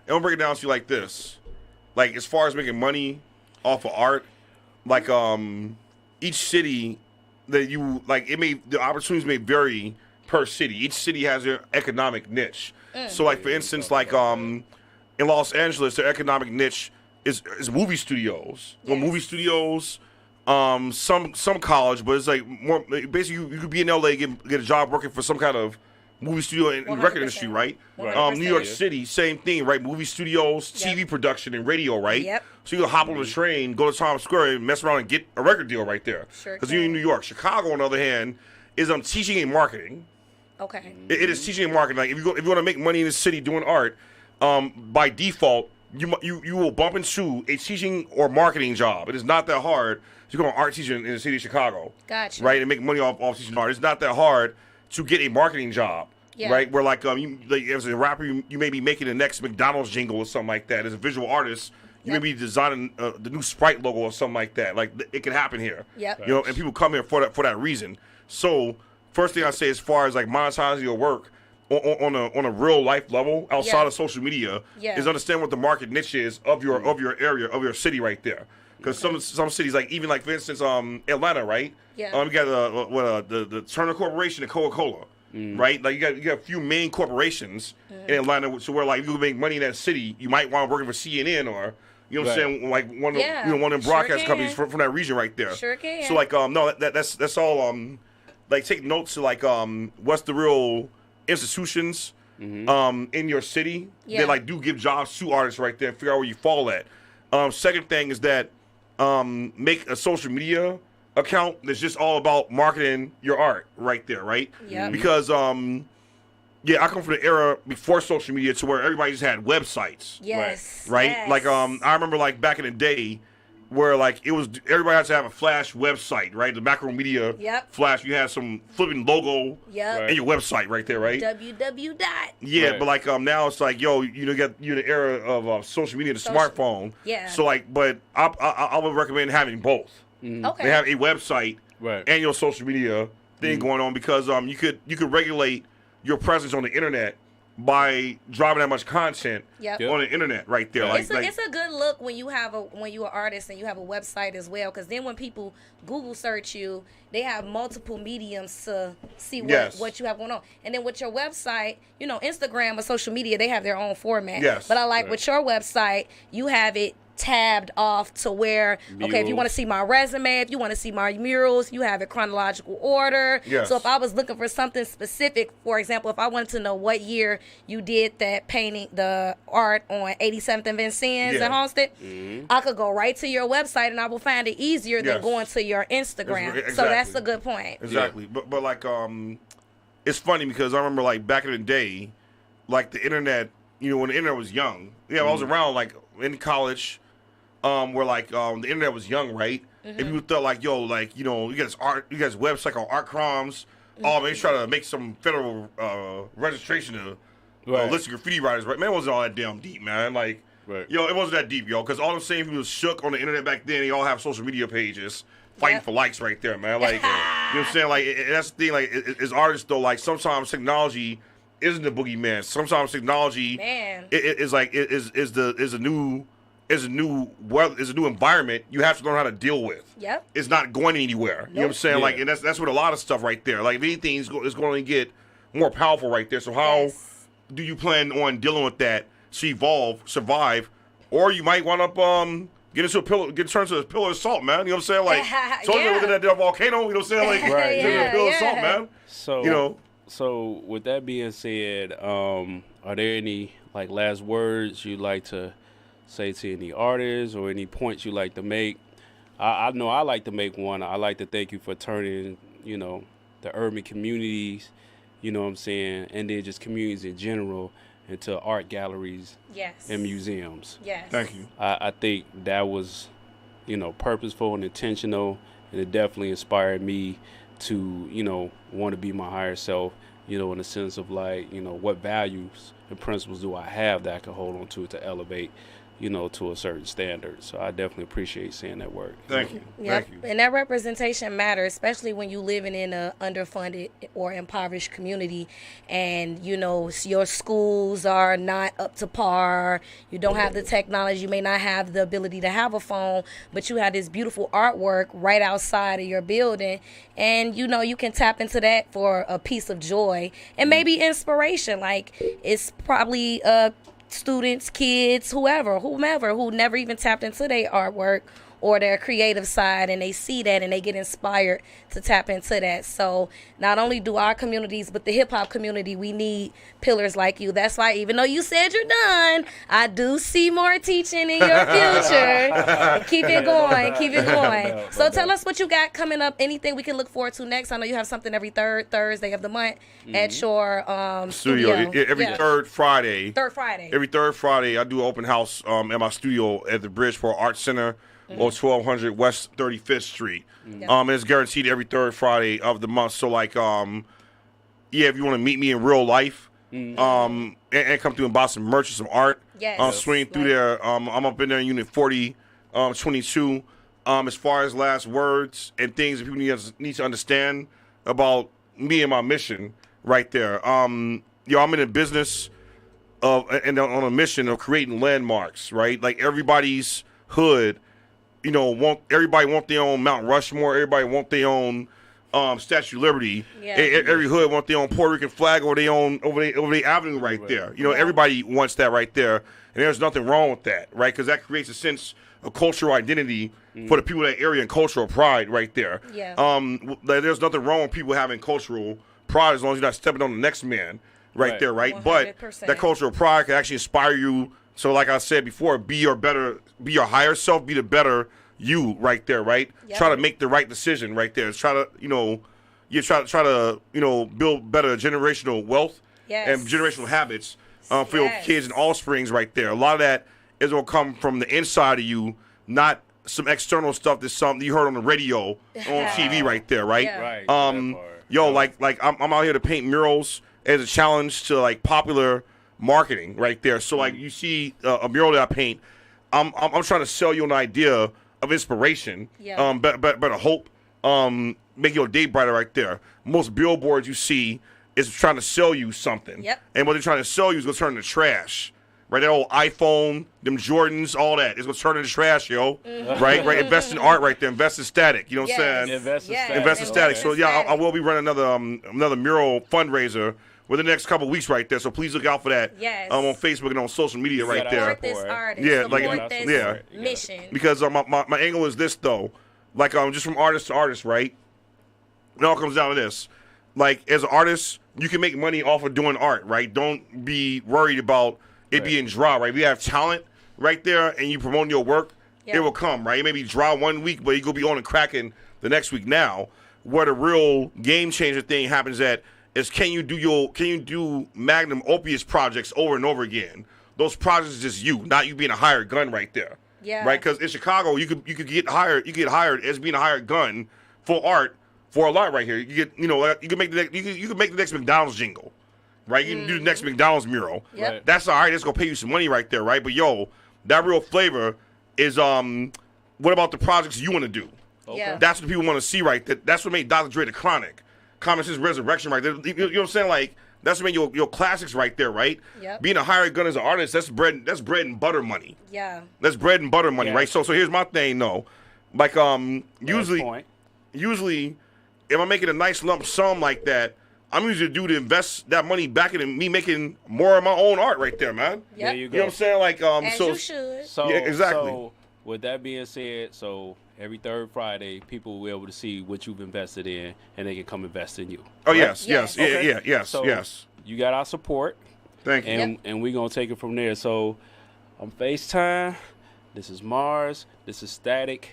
break it down to you like this. Like as far as making money off of art, like each city that you like, the opportunities may vary per city. Each city has their economic niche. So like for instance, like in Los Angeles, their economic niche is movie studios. Well, movie studios, some college, but it's like more basically you could be in LA, get a job working for some kind of movie studio in the record industry, right? New York City, same thing, right? Movie studios, TV production, and radio, right? Yep. So you can hop on the train, go to Times Square, and mess around and get a record deal right there. Sure. Because you're in New York. Chicago, on the other hand, is teaching and marketing. Okay. It is teaching and marketing. Like if you want to make money in the city doing art, by default, you will bump into a teaching or marketing job. It is not that hard to become an art teacher in the city of Chicago. Gotcha. Right, and make money off teaching art. It's not that hard to get a marketing job. Yeah. Right, where like as a rapper, you may be making the next McDonald's jingle or something like that. As a visual artist, you may be designing the new Sprite logo or something like that. Like it can happen here. Yep. You know, and people come here for that reason. So first thing I say, as far as like monetizing your work on a real life level outside of social media, is understand what the market niche is of your area, of your city right there. Because some cities, like even like for instance Atlanta, right? Yeah. You got the Turner Corporation and Coca-Cola. Right, like you got a few main corporations in Atlanta, so where like you can make money in that city, you might want to work for CNN or you know what I'm saying, like one of them broadcast companies from that region right there. Sure can. So like no, that's all like take notes to like what's the real institutions in your city that like do give jobs to artists right there. Figure out where you fall at. Second thing is that make a social media account that's just all about marketing your art right there, right? Yeah. Because I come from the era before social media to where everybody just had websites. Yes. Right? Yes. Like I remember like back in the day where like it was everybody had to have a Flash website, right? The macro media Flash, you had some flipping logo and your website right there, right? www. Yeah, but like now it's like you're in the era of social media, the smartphone. Yeah. So like, but I would recommend having both. Okay. They have a website and your social media thing going on because you could regulate your presence on the internet by driving that much content on the internet right there. Like, it's a good look when you're an artist and you have a website as well, because then when people Google search you, they have multiple mediums to see what you have going on. And then with your website, Instagram or social media, they have their own format. Yes. But I like with your website, you have it tabbed off to where, okay, if you want to see my resume, if you want to see my murals, you have it chronological order. Yes. So if I was looking for something specific, for example, if I wanted to know what year you did that painting, the art on 87th and Vincennes in Homestead, I could go right to your website and I will find it easier than going to your Instagram. Exactly. So that's a good point. Exactly. But like it's funny because I remember like back in the day, like the internet, when the internet was young. I was around like in college. Where like the internet was young, right? And people thought like, yo, like you got this website called Art Crimes. Oh man, he's trying to make some federal registration to list graffiti writers, right? Man, it wasn't all that damn deep, man. Like, it wasn't that deep, because all the same people was shook on the internet back then. They all have social media pages fighting for likes right there, man. Like, you know what I'm saying? Like, and that's the thing. Like, as artists though, like sometimes technology isn't the boogeyman. Sometimes technology is a new environment you have to learn how to deal with. Yep. It's not going anywhere. You know what I'm saying? Yeah. Like, and that's what a lot of stuff right there. Like, if anything is going to get more powerful right there. So how do you plan on dealing with that to survive or you might wind up get turned to a pillar of salt, man. You know what I'm saying? Like, so Yeah. within that volcano. You know what I'm saying? Like, Right, turn to a pillar of yeah. salt, man. So You know. So with that being said, are there any like last words you'd like to say to any artists or any points you like to make? I know I like to make one. I like to thank you for turning, the urban communities, you know what I'm saying, and then just communities in general into art galleries Yes. and museums. Yes. Thank you. I think that was, purposeful and intentional, and it definitely inspired me to, want to be my higher self, in the sense of like, what values and principles do I have that I can hold on to elevate, to a certain standard. So I definitely appreciate seeing that work. Thank you. Yep. Thank you. And that representation matters, especially when you living in a underfunded or impoverished community, and your schools are not up to par. You don't have the technology. You may not have the ability to have a phone, but you have this beautiful artwork right outside of your building, and you can tap into that for a piece of joy and maybe inspiration. Like, it's probably students, kids, whomever who never even tapped into their artwork or their creative side, and they see that and they get inspired to tap into that. So not only do our communities, but the hip-hop community, we need pillars like you. That's why, even though you said you're done, I do see more teaching in your future. Keep it going. So tell us what you got coming up, anything we can look forward to next. I know you have something every third Thursday of the month at your studio. Every third Friday. Every third Friday, I do an open house at my studio at the Bridgeport Arts Center. Or 1200 West 35th Street. And it's guaranteed every third Friday of the month. So, like, if you want to meet me in real life, and come through and buy some merch or some art, swing through there. I'm up in there in Unit 4022. As far as last words and things that people need to understand about me and my mission right there. I'm in the business and on a mission of creating landmarks, right? Like, everybody's hood, everybody want their own Mount Rushmore. Everybody want their own Statue of Liberty. Yeah. Every hood want their own Puerto Rican flag over their avenue right there. Everybody wants that right there, and there's nothing wrong with that, right? Because that creates a sense of cultural identity for the people of that area and cultural pride right there. Yeah. There's nothing wrong with people having cultural pride as long as you're not stepping on the next man right there, right? 100%. But that cultural pride can actually inspire you. So, like I said before, be your higher self, be the better you right there, right? Yep. Try to make the right decision right there. Try to, try to build better generational wealth and generational habits for your kids and offsprings right there. A lot of that is going to come from the inside of you, not some external stuff that's something you heard on the radio, on TV right there, right? Yeah. Right. Like I'm out here to paint murals as a challenge to like popular marketing right there. So like you see a mural that I paint, I'm trying to sell you an idea of inspiration, better hope, make your day brighter right there. Most billboards you see is trying to sell you something. Yep. And what they're trying to sell you is going to turn into trash. Right, that old iPhone, them Jordans, all that. It's going to turn into trash, yo. Right? Invest in art right there. Invest in static. You know what I'm saying? Invest in static. Invest in static. So, I will be running another mural fundraiser within the next couple of weeks right there. So, please look out for that on Facebook and on social media right there. Support this artist. Yeah, Support this mission. Because my angle is this, though. Like, just from artist to artist, right? It all comes down to this. Like, as an artist, you can make money off of doing art, right? Don't be worried about it being dry, right? We have talent right there, and you promoting your work, it will come, right? It may be dry one week, but you go be on and cracking the next week. Now, where the real game changer thing happens at is can you do magnum opus projects over and over again? Those projects is just you, not you being a hired gun right there. Yeah. Right? Because in Chicago, you could get hired. You get hired as being a hired gun for art for a lot right here. You get you can make the next McDonald's jingle. Right, you can do the next McDonald's mural. Yep. Right. That's all right. It's gonna pay you some money right there, right? But that real flavor is what about the projects you want to do? Okay. Yeah. That's what people want to see, right? That's what made Dr. Dre the Chronic, Common Sense Resurrection, right there. You know what I'm saying? Like that's what made your classics right there, right? Yep. Being a hired gun as an artist, that's bread and butter money. Yeah. That's bread and butter money, right? So here's my thing, though. Like usually, if I'm making a nice lump sum like that. I'm usually a dude to invest that money back in me making more of my own art right there, man. Yep. There you You go. know what I'm saying? Like, As so you should. So, Yeah, exactly. So, with that being said, so every third Friday, people will be able to see what you've invested in, and they can come invest in you. oh Right? yes, Yes. yes, Okay. yeah, yes, So yes. you got our support, Thank you. and we're gonna take it from there. So, on FaceTime, this is Mars. This is Static.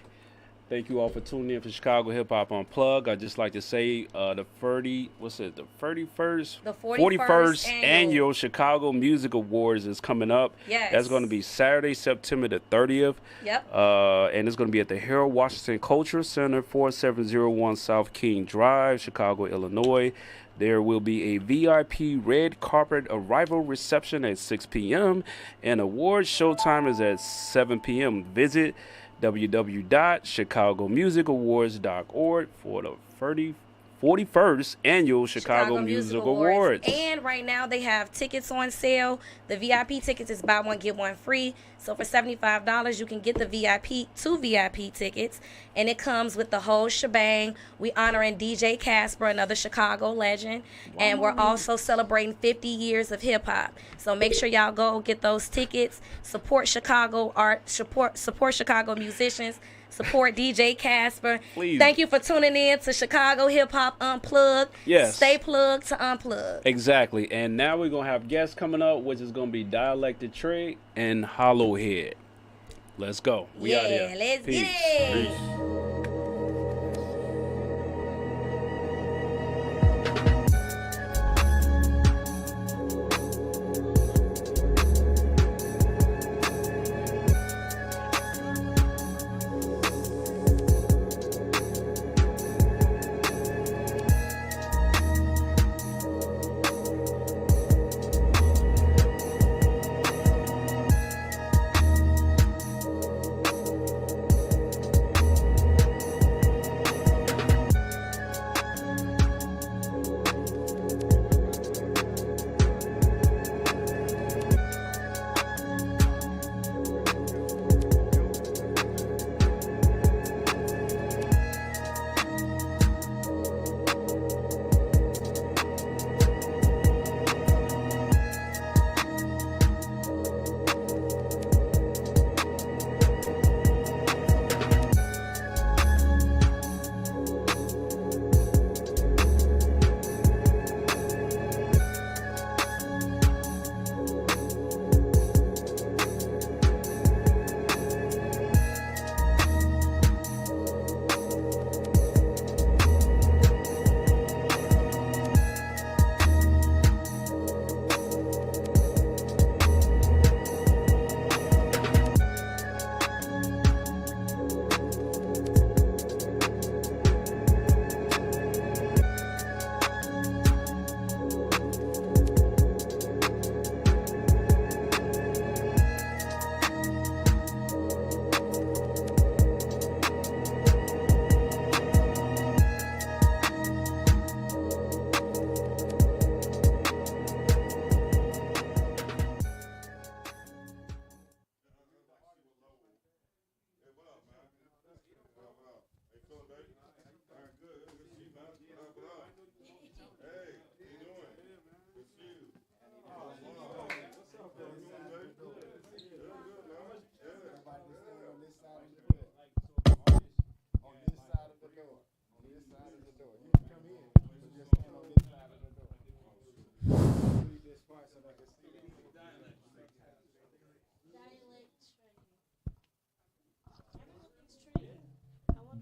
Thank you all for tuning in for Chicago Hip Hop Unplugged. I'd just like to say the 31st? The 41st annual Chicago Music Awards is coming up. Yes. That's going to be Saturday, September the 30th. Yep. And it's going to be at the Harold Washington Culture Center, 4701 South King Drive, Chicago, Illinois. There will be a VIP red carpet arrival reception at 6 p.m. and award showtime is at 7 p.m. Visit www.chicagomusicawards.org for the 41st annual Chicago Music Awards. And right now they have tickets on sale. The VIP tickets is buy one get one free. So for $75 you can get the two VIP tickets, and it comes with the whole shebang. We honoring DJ Casper, another Chicago legend, and we're also celebrating 50 years of hip hop. So make sure y'all go get those tickets. Support Chicago art. Support Chicago musicians. Support DJ Casper. Please. Thank you for tuning in to Chicago Hip Hop Unplugged. Yes. Stay plugged to unplug. Exactly. And now we're going to have guests coming up, which is going to be Dialect Tre and Hollowhead. Let's go. We out here. Let's Peace. get it. Peace.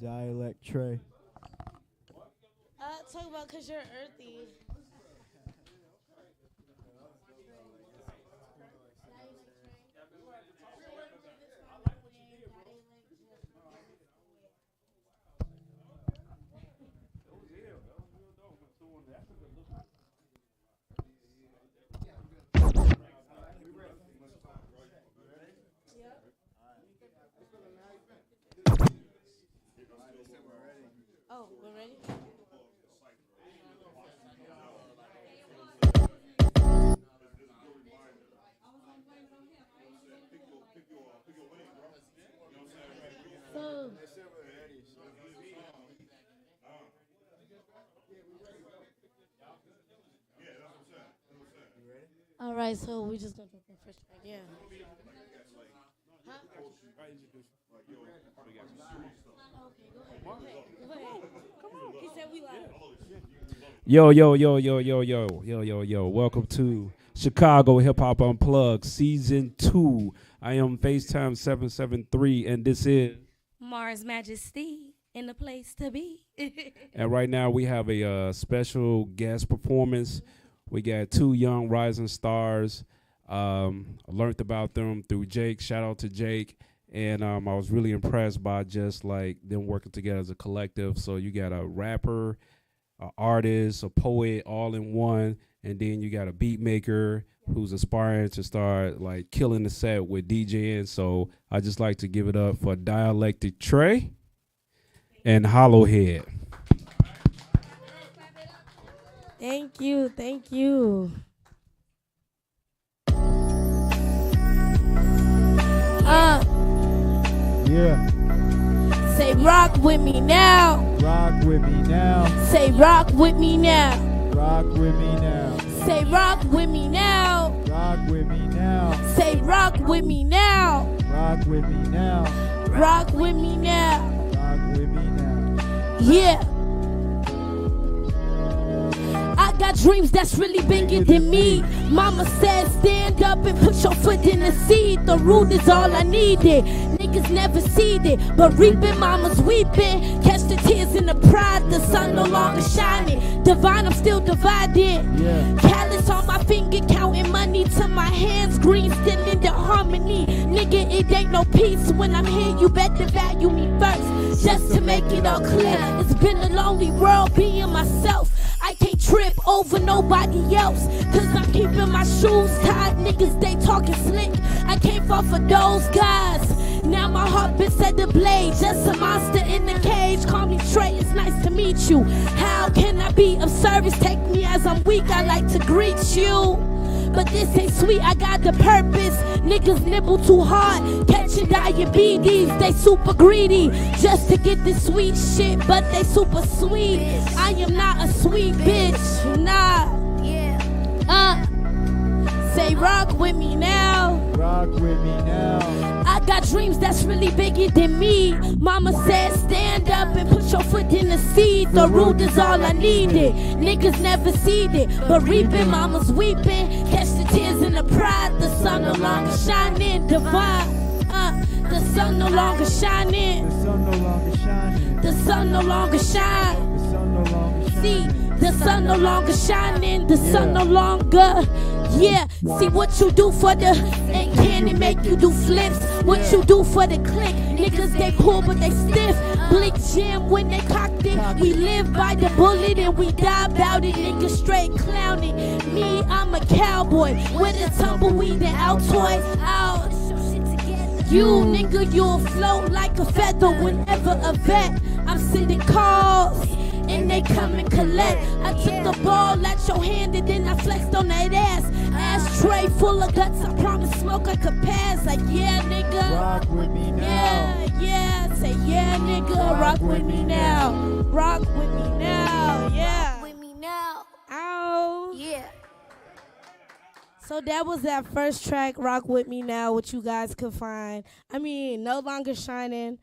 Dialect Tre. Talk about because you're earthy. Oh, we're ready? So, All right, so we just gonna drink our first track. Yeah. He said we live. Yo. Welcome to Chicago Hip Hop Unplugged Season 2. I am FaceTime 773, and this is. Mars Majesty in the place to be. And right now we have a special guest performance. We got two young rising stars. I learned about them through Jake. Shout out to Jake. And I was really impressed by just like them working together as a collective. So you got a rapper, an artist, a poet, all in one. And then you got a beat maker who's aspiring to start like killing the set with DJing. So I just like to give it up for Dialect Tre and Hollowhead. Thank you. Yeah, Say rock with me now. rock with me now. Say rock with me now. Rock with me now. Say rock with me now. Rock with me now. Say rock with me now. Rock with me now. Rock with me now. Rock with me now. Yeah. I got dreams that's really bigger than me. Mama said stand up and put your foot in the seat. The root is all I needed. Niggas never seen it, but reaping, mama's weeping. Catch the tears in the pride, the sun no longer shining. Divine, I'm still divided. Yeah. Callous on my finger, counting money to my hands. Green still in the harmony. Nigga, it ain't no peace when I'm here. You better value me first, just to make it all clear. It's been a lonely world being myself. I can't trip over nobody else, cause I'm keeping my shoes tied. Niggas, they talking slick. I can't fall for those guys. Now my heart been set ablaze. Just a monster in the cage. Call me Trey, it's nice to meet you. How can I be of service? Take me as I'm weak, I like to greet you. But this ain't sweet, I got the purpose. Niggas nibble too hard, catching diabetes. They super greedy, just to get this sweet shit. But they super sweet, I am not a sweet bitch, nah. Say rock with me now. Rock with me now. I got dreams that's really bigger than me. Mama said stand up and put your foot in the seat. The root is all I needed. Niggas never seen it, but reaping, mama's weeping. Catch the tears in the pride. The sun no longer shining. Divine. The sun no longer shining. The sun no longer shining. The sun no longer shine. The sun no longer shining. See, the sun no longer shining. The sun no longer. Yeah, see what you do for the, and can it make you do flips? What you do for the click? Niggas they cool but they stiff. Blick jam when they cocked it. We live by the bullet and we die about it. Niggas straight clowning. Me, I'm a cowboy with a tumbleweed and Altoids out. You nigga, you'll float like a feather whenever a vet. I'm sending calls and they come and collect. I took the ball at your hand and then I flexed on that ass. Ashtray full of guts, I promise smoke I could pass. Like yeah nigga, Rock with me now. yeah, say yeah nigga, rock with me now. Rock with me now, yeah. With me now. Ow. Yeah. So that was that first track, Rock With Me Now, which you guys could find. No longer shining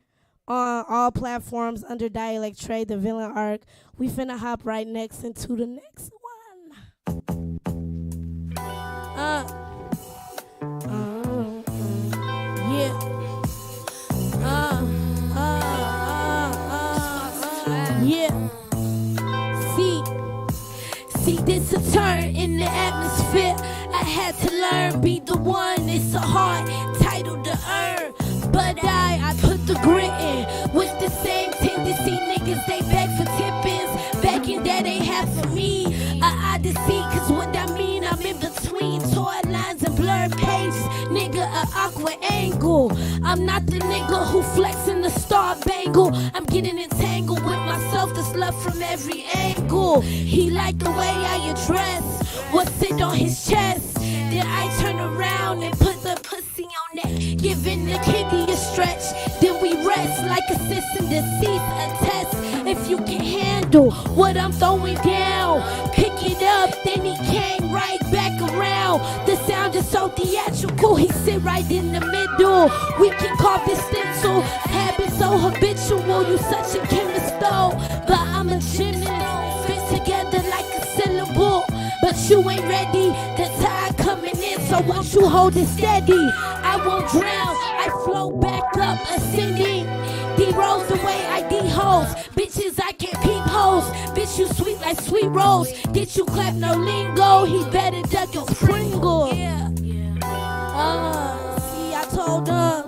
on all platforms under Dialect Tre, the villain arc. We finna hop right next into the next one. Yeah. Yeah. See, this a turn in the atmosphere. I had to learn, be the one. It's a hard title to earn, but I put the grit in. With the same tendency, niggas they beg for tippins, begging that they have for me. A odyssey, cause what I mean, I'm in between toy lines and blurred pages. Nigga, a awkward angle. I'm not the nigga who flexing the star bangle. I'm getting entangled with myself, this love from every angle. He like the way I address what's it on his chest. Then I turn around and put the pussy on that, giving the kitty a stretch. Then we rest like a sis and deceased, a test. If you can handle what I'm throwing down, pick it up, then he came right back around. The sound is so theatrical. He sit right in the middle. We can carve this stencil. Habit so habitual. You such a chemist though, but I'm a gymnast. Fit together like a syllable. But you ain't ready. The tide coming in, so once you hold it steady, I won't drown. I float back up, ascending. D rolls the way I D hoes. Bitches, I can't peep hoes. Bitch, you sweet like sweet rose. Did you clap no lingo? He better duck your Pringle. Yeah. See, I told her,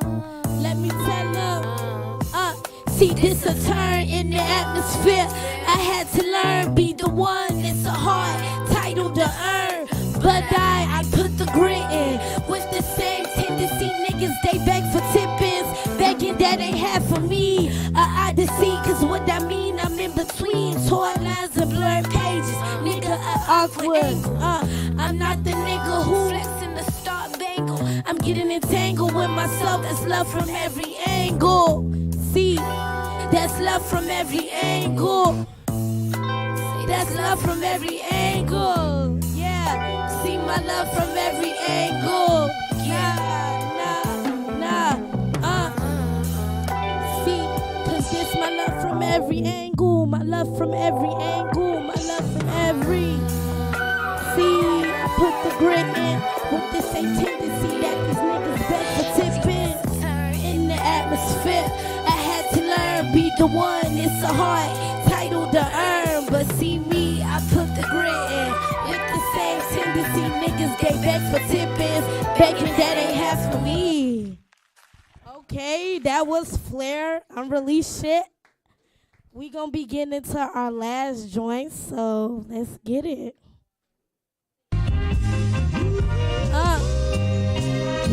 let me tell her. See, this a turn in the atmosphere. I had to learn, be the one. It's a hard title to earn, but I put the grit in. With the same tendency, niggas, they beg for tippins. Begging that ain't half for me. Odyssey, cause what I mean, I'm in between torn lines and blurred pages. Nigga, awkward. I'm not the nigga who flexing the star bangle. I'm getting entangled with myself. That's love from every angle. See, that's love from every angle. See, that's love from every angle. Yeah, see my love from every angle. See, my love from every angle, my love from every angle, my love from every. See, I put the grit in with the same tendency that these niggas beg for tipping. In the atmosphere, I had to learn, be the one. It's a hard title to earn, but see me, I put the grit in with the same tendency. Niggas, they beg for tippins, begging that ain't half for me. Okay, that was Flair, unreleased shit. We gonna be getting into our last joint, so let's get it.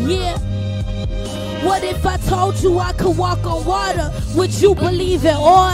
Yeah. What if I told you I could walk on water? Would you believe it or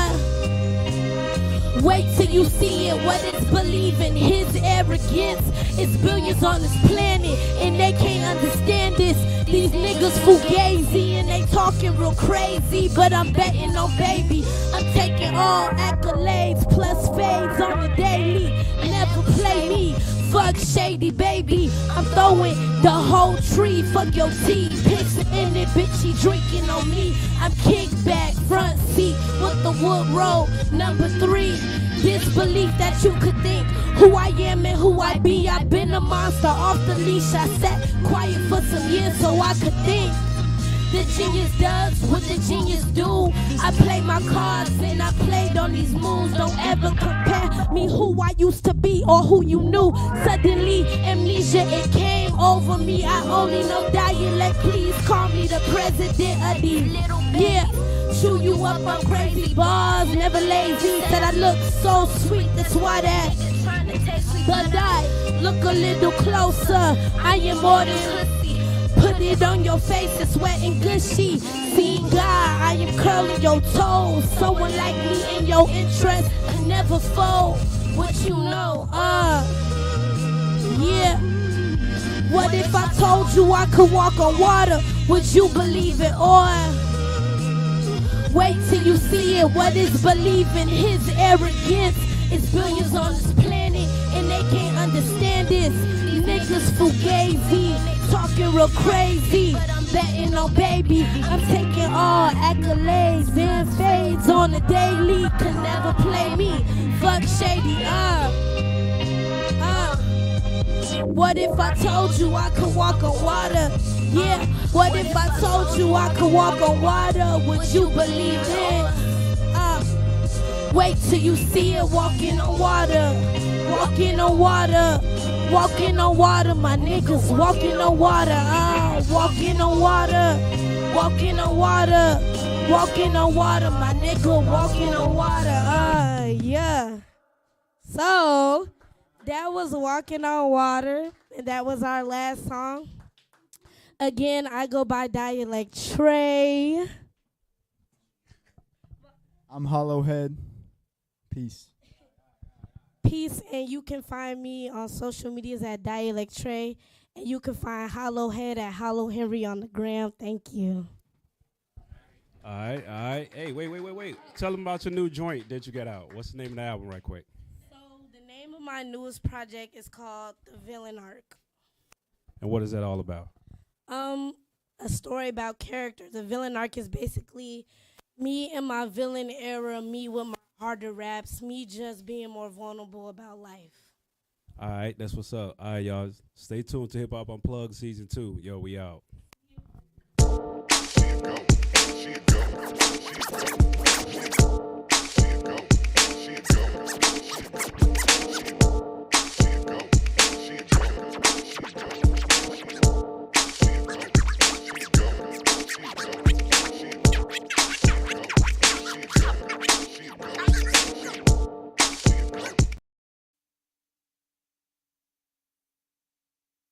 wait till you see it? What it's believing? His arrogance. It's billions on this planet and they can't understand this. These niggas fugazi and they talking real crazy, but I'm betting on baby. I'm taking all accolades plus fades on the daily. Never play me. Fuck shady baby. I'm throwing the whole tree. Fuck your tea. Piss in it, bitch. He drinking on me. I'm kickback, front seat with the wood roll. Number 3. Disbelief that you could think who I am and who I be. I've been a monster off the leash. I sat quiet for some years so I could think. The genius does what the genius do. I play my cards and I played on these moves. Don't ever compare me who I used to be or who you knew. Suddenly amnesia, it came over me. I only know dialect. Please call me the president of these little men. Chew you up on crazy bars, never lazy. Said I look so sweet, that's why that. But I look a little closer. I am more than pussy. Put it on your face, it's wet and gushy. Seeing God, I am curling your toes. Someone like me in your interest can never fold. What you know, yeah. What if I told you I could walk on water? Would you believe it or wait till you see it? What is believing? His arrogance. It's billions on this planet and they can't understand this. Niggas fugazi, talking real crazy, but I'm betting on baby. I'm taking all accolades and fades on the daily. Can never play me. Fuck shady, What if I told you I could walk on water? Yeah, what if I told you I could walk on water? Would you believe it? Wait till you see it. Walking on water, walking on water, walking on water. My niggas walking on water, walking on water, walking on water, walking on water. My nigga walking on water, yeah. So that was Walking on Water, and that was our last song. Again, I go by Dialect Tre. I'm Hollowhead. Peace. Peace, and you can find me on social medias at Dialect Tre, and you can find Hollowhead at Hollow Henry on the gram. Thank you. All right. Hey, wait. Tell them about your new joint that you got out. What's the name of the album right quick? So the name of my newest project is called The Villain Arc. And what is that all about? A story about character. The villain arc is basically me in my villain era, me with my harder raps, me just being more vulnerable about life. All right, that's what's up. All right, y'all. Stay tuned to Hip Hop Unplugged Season 2. Yo, we out.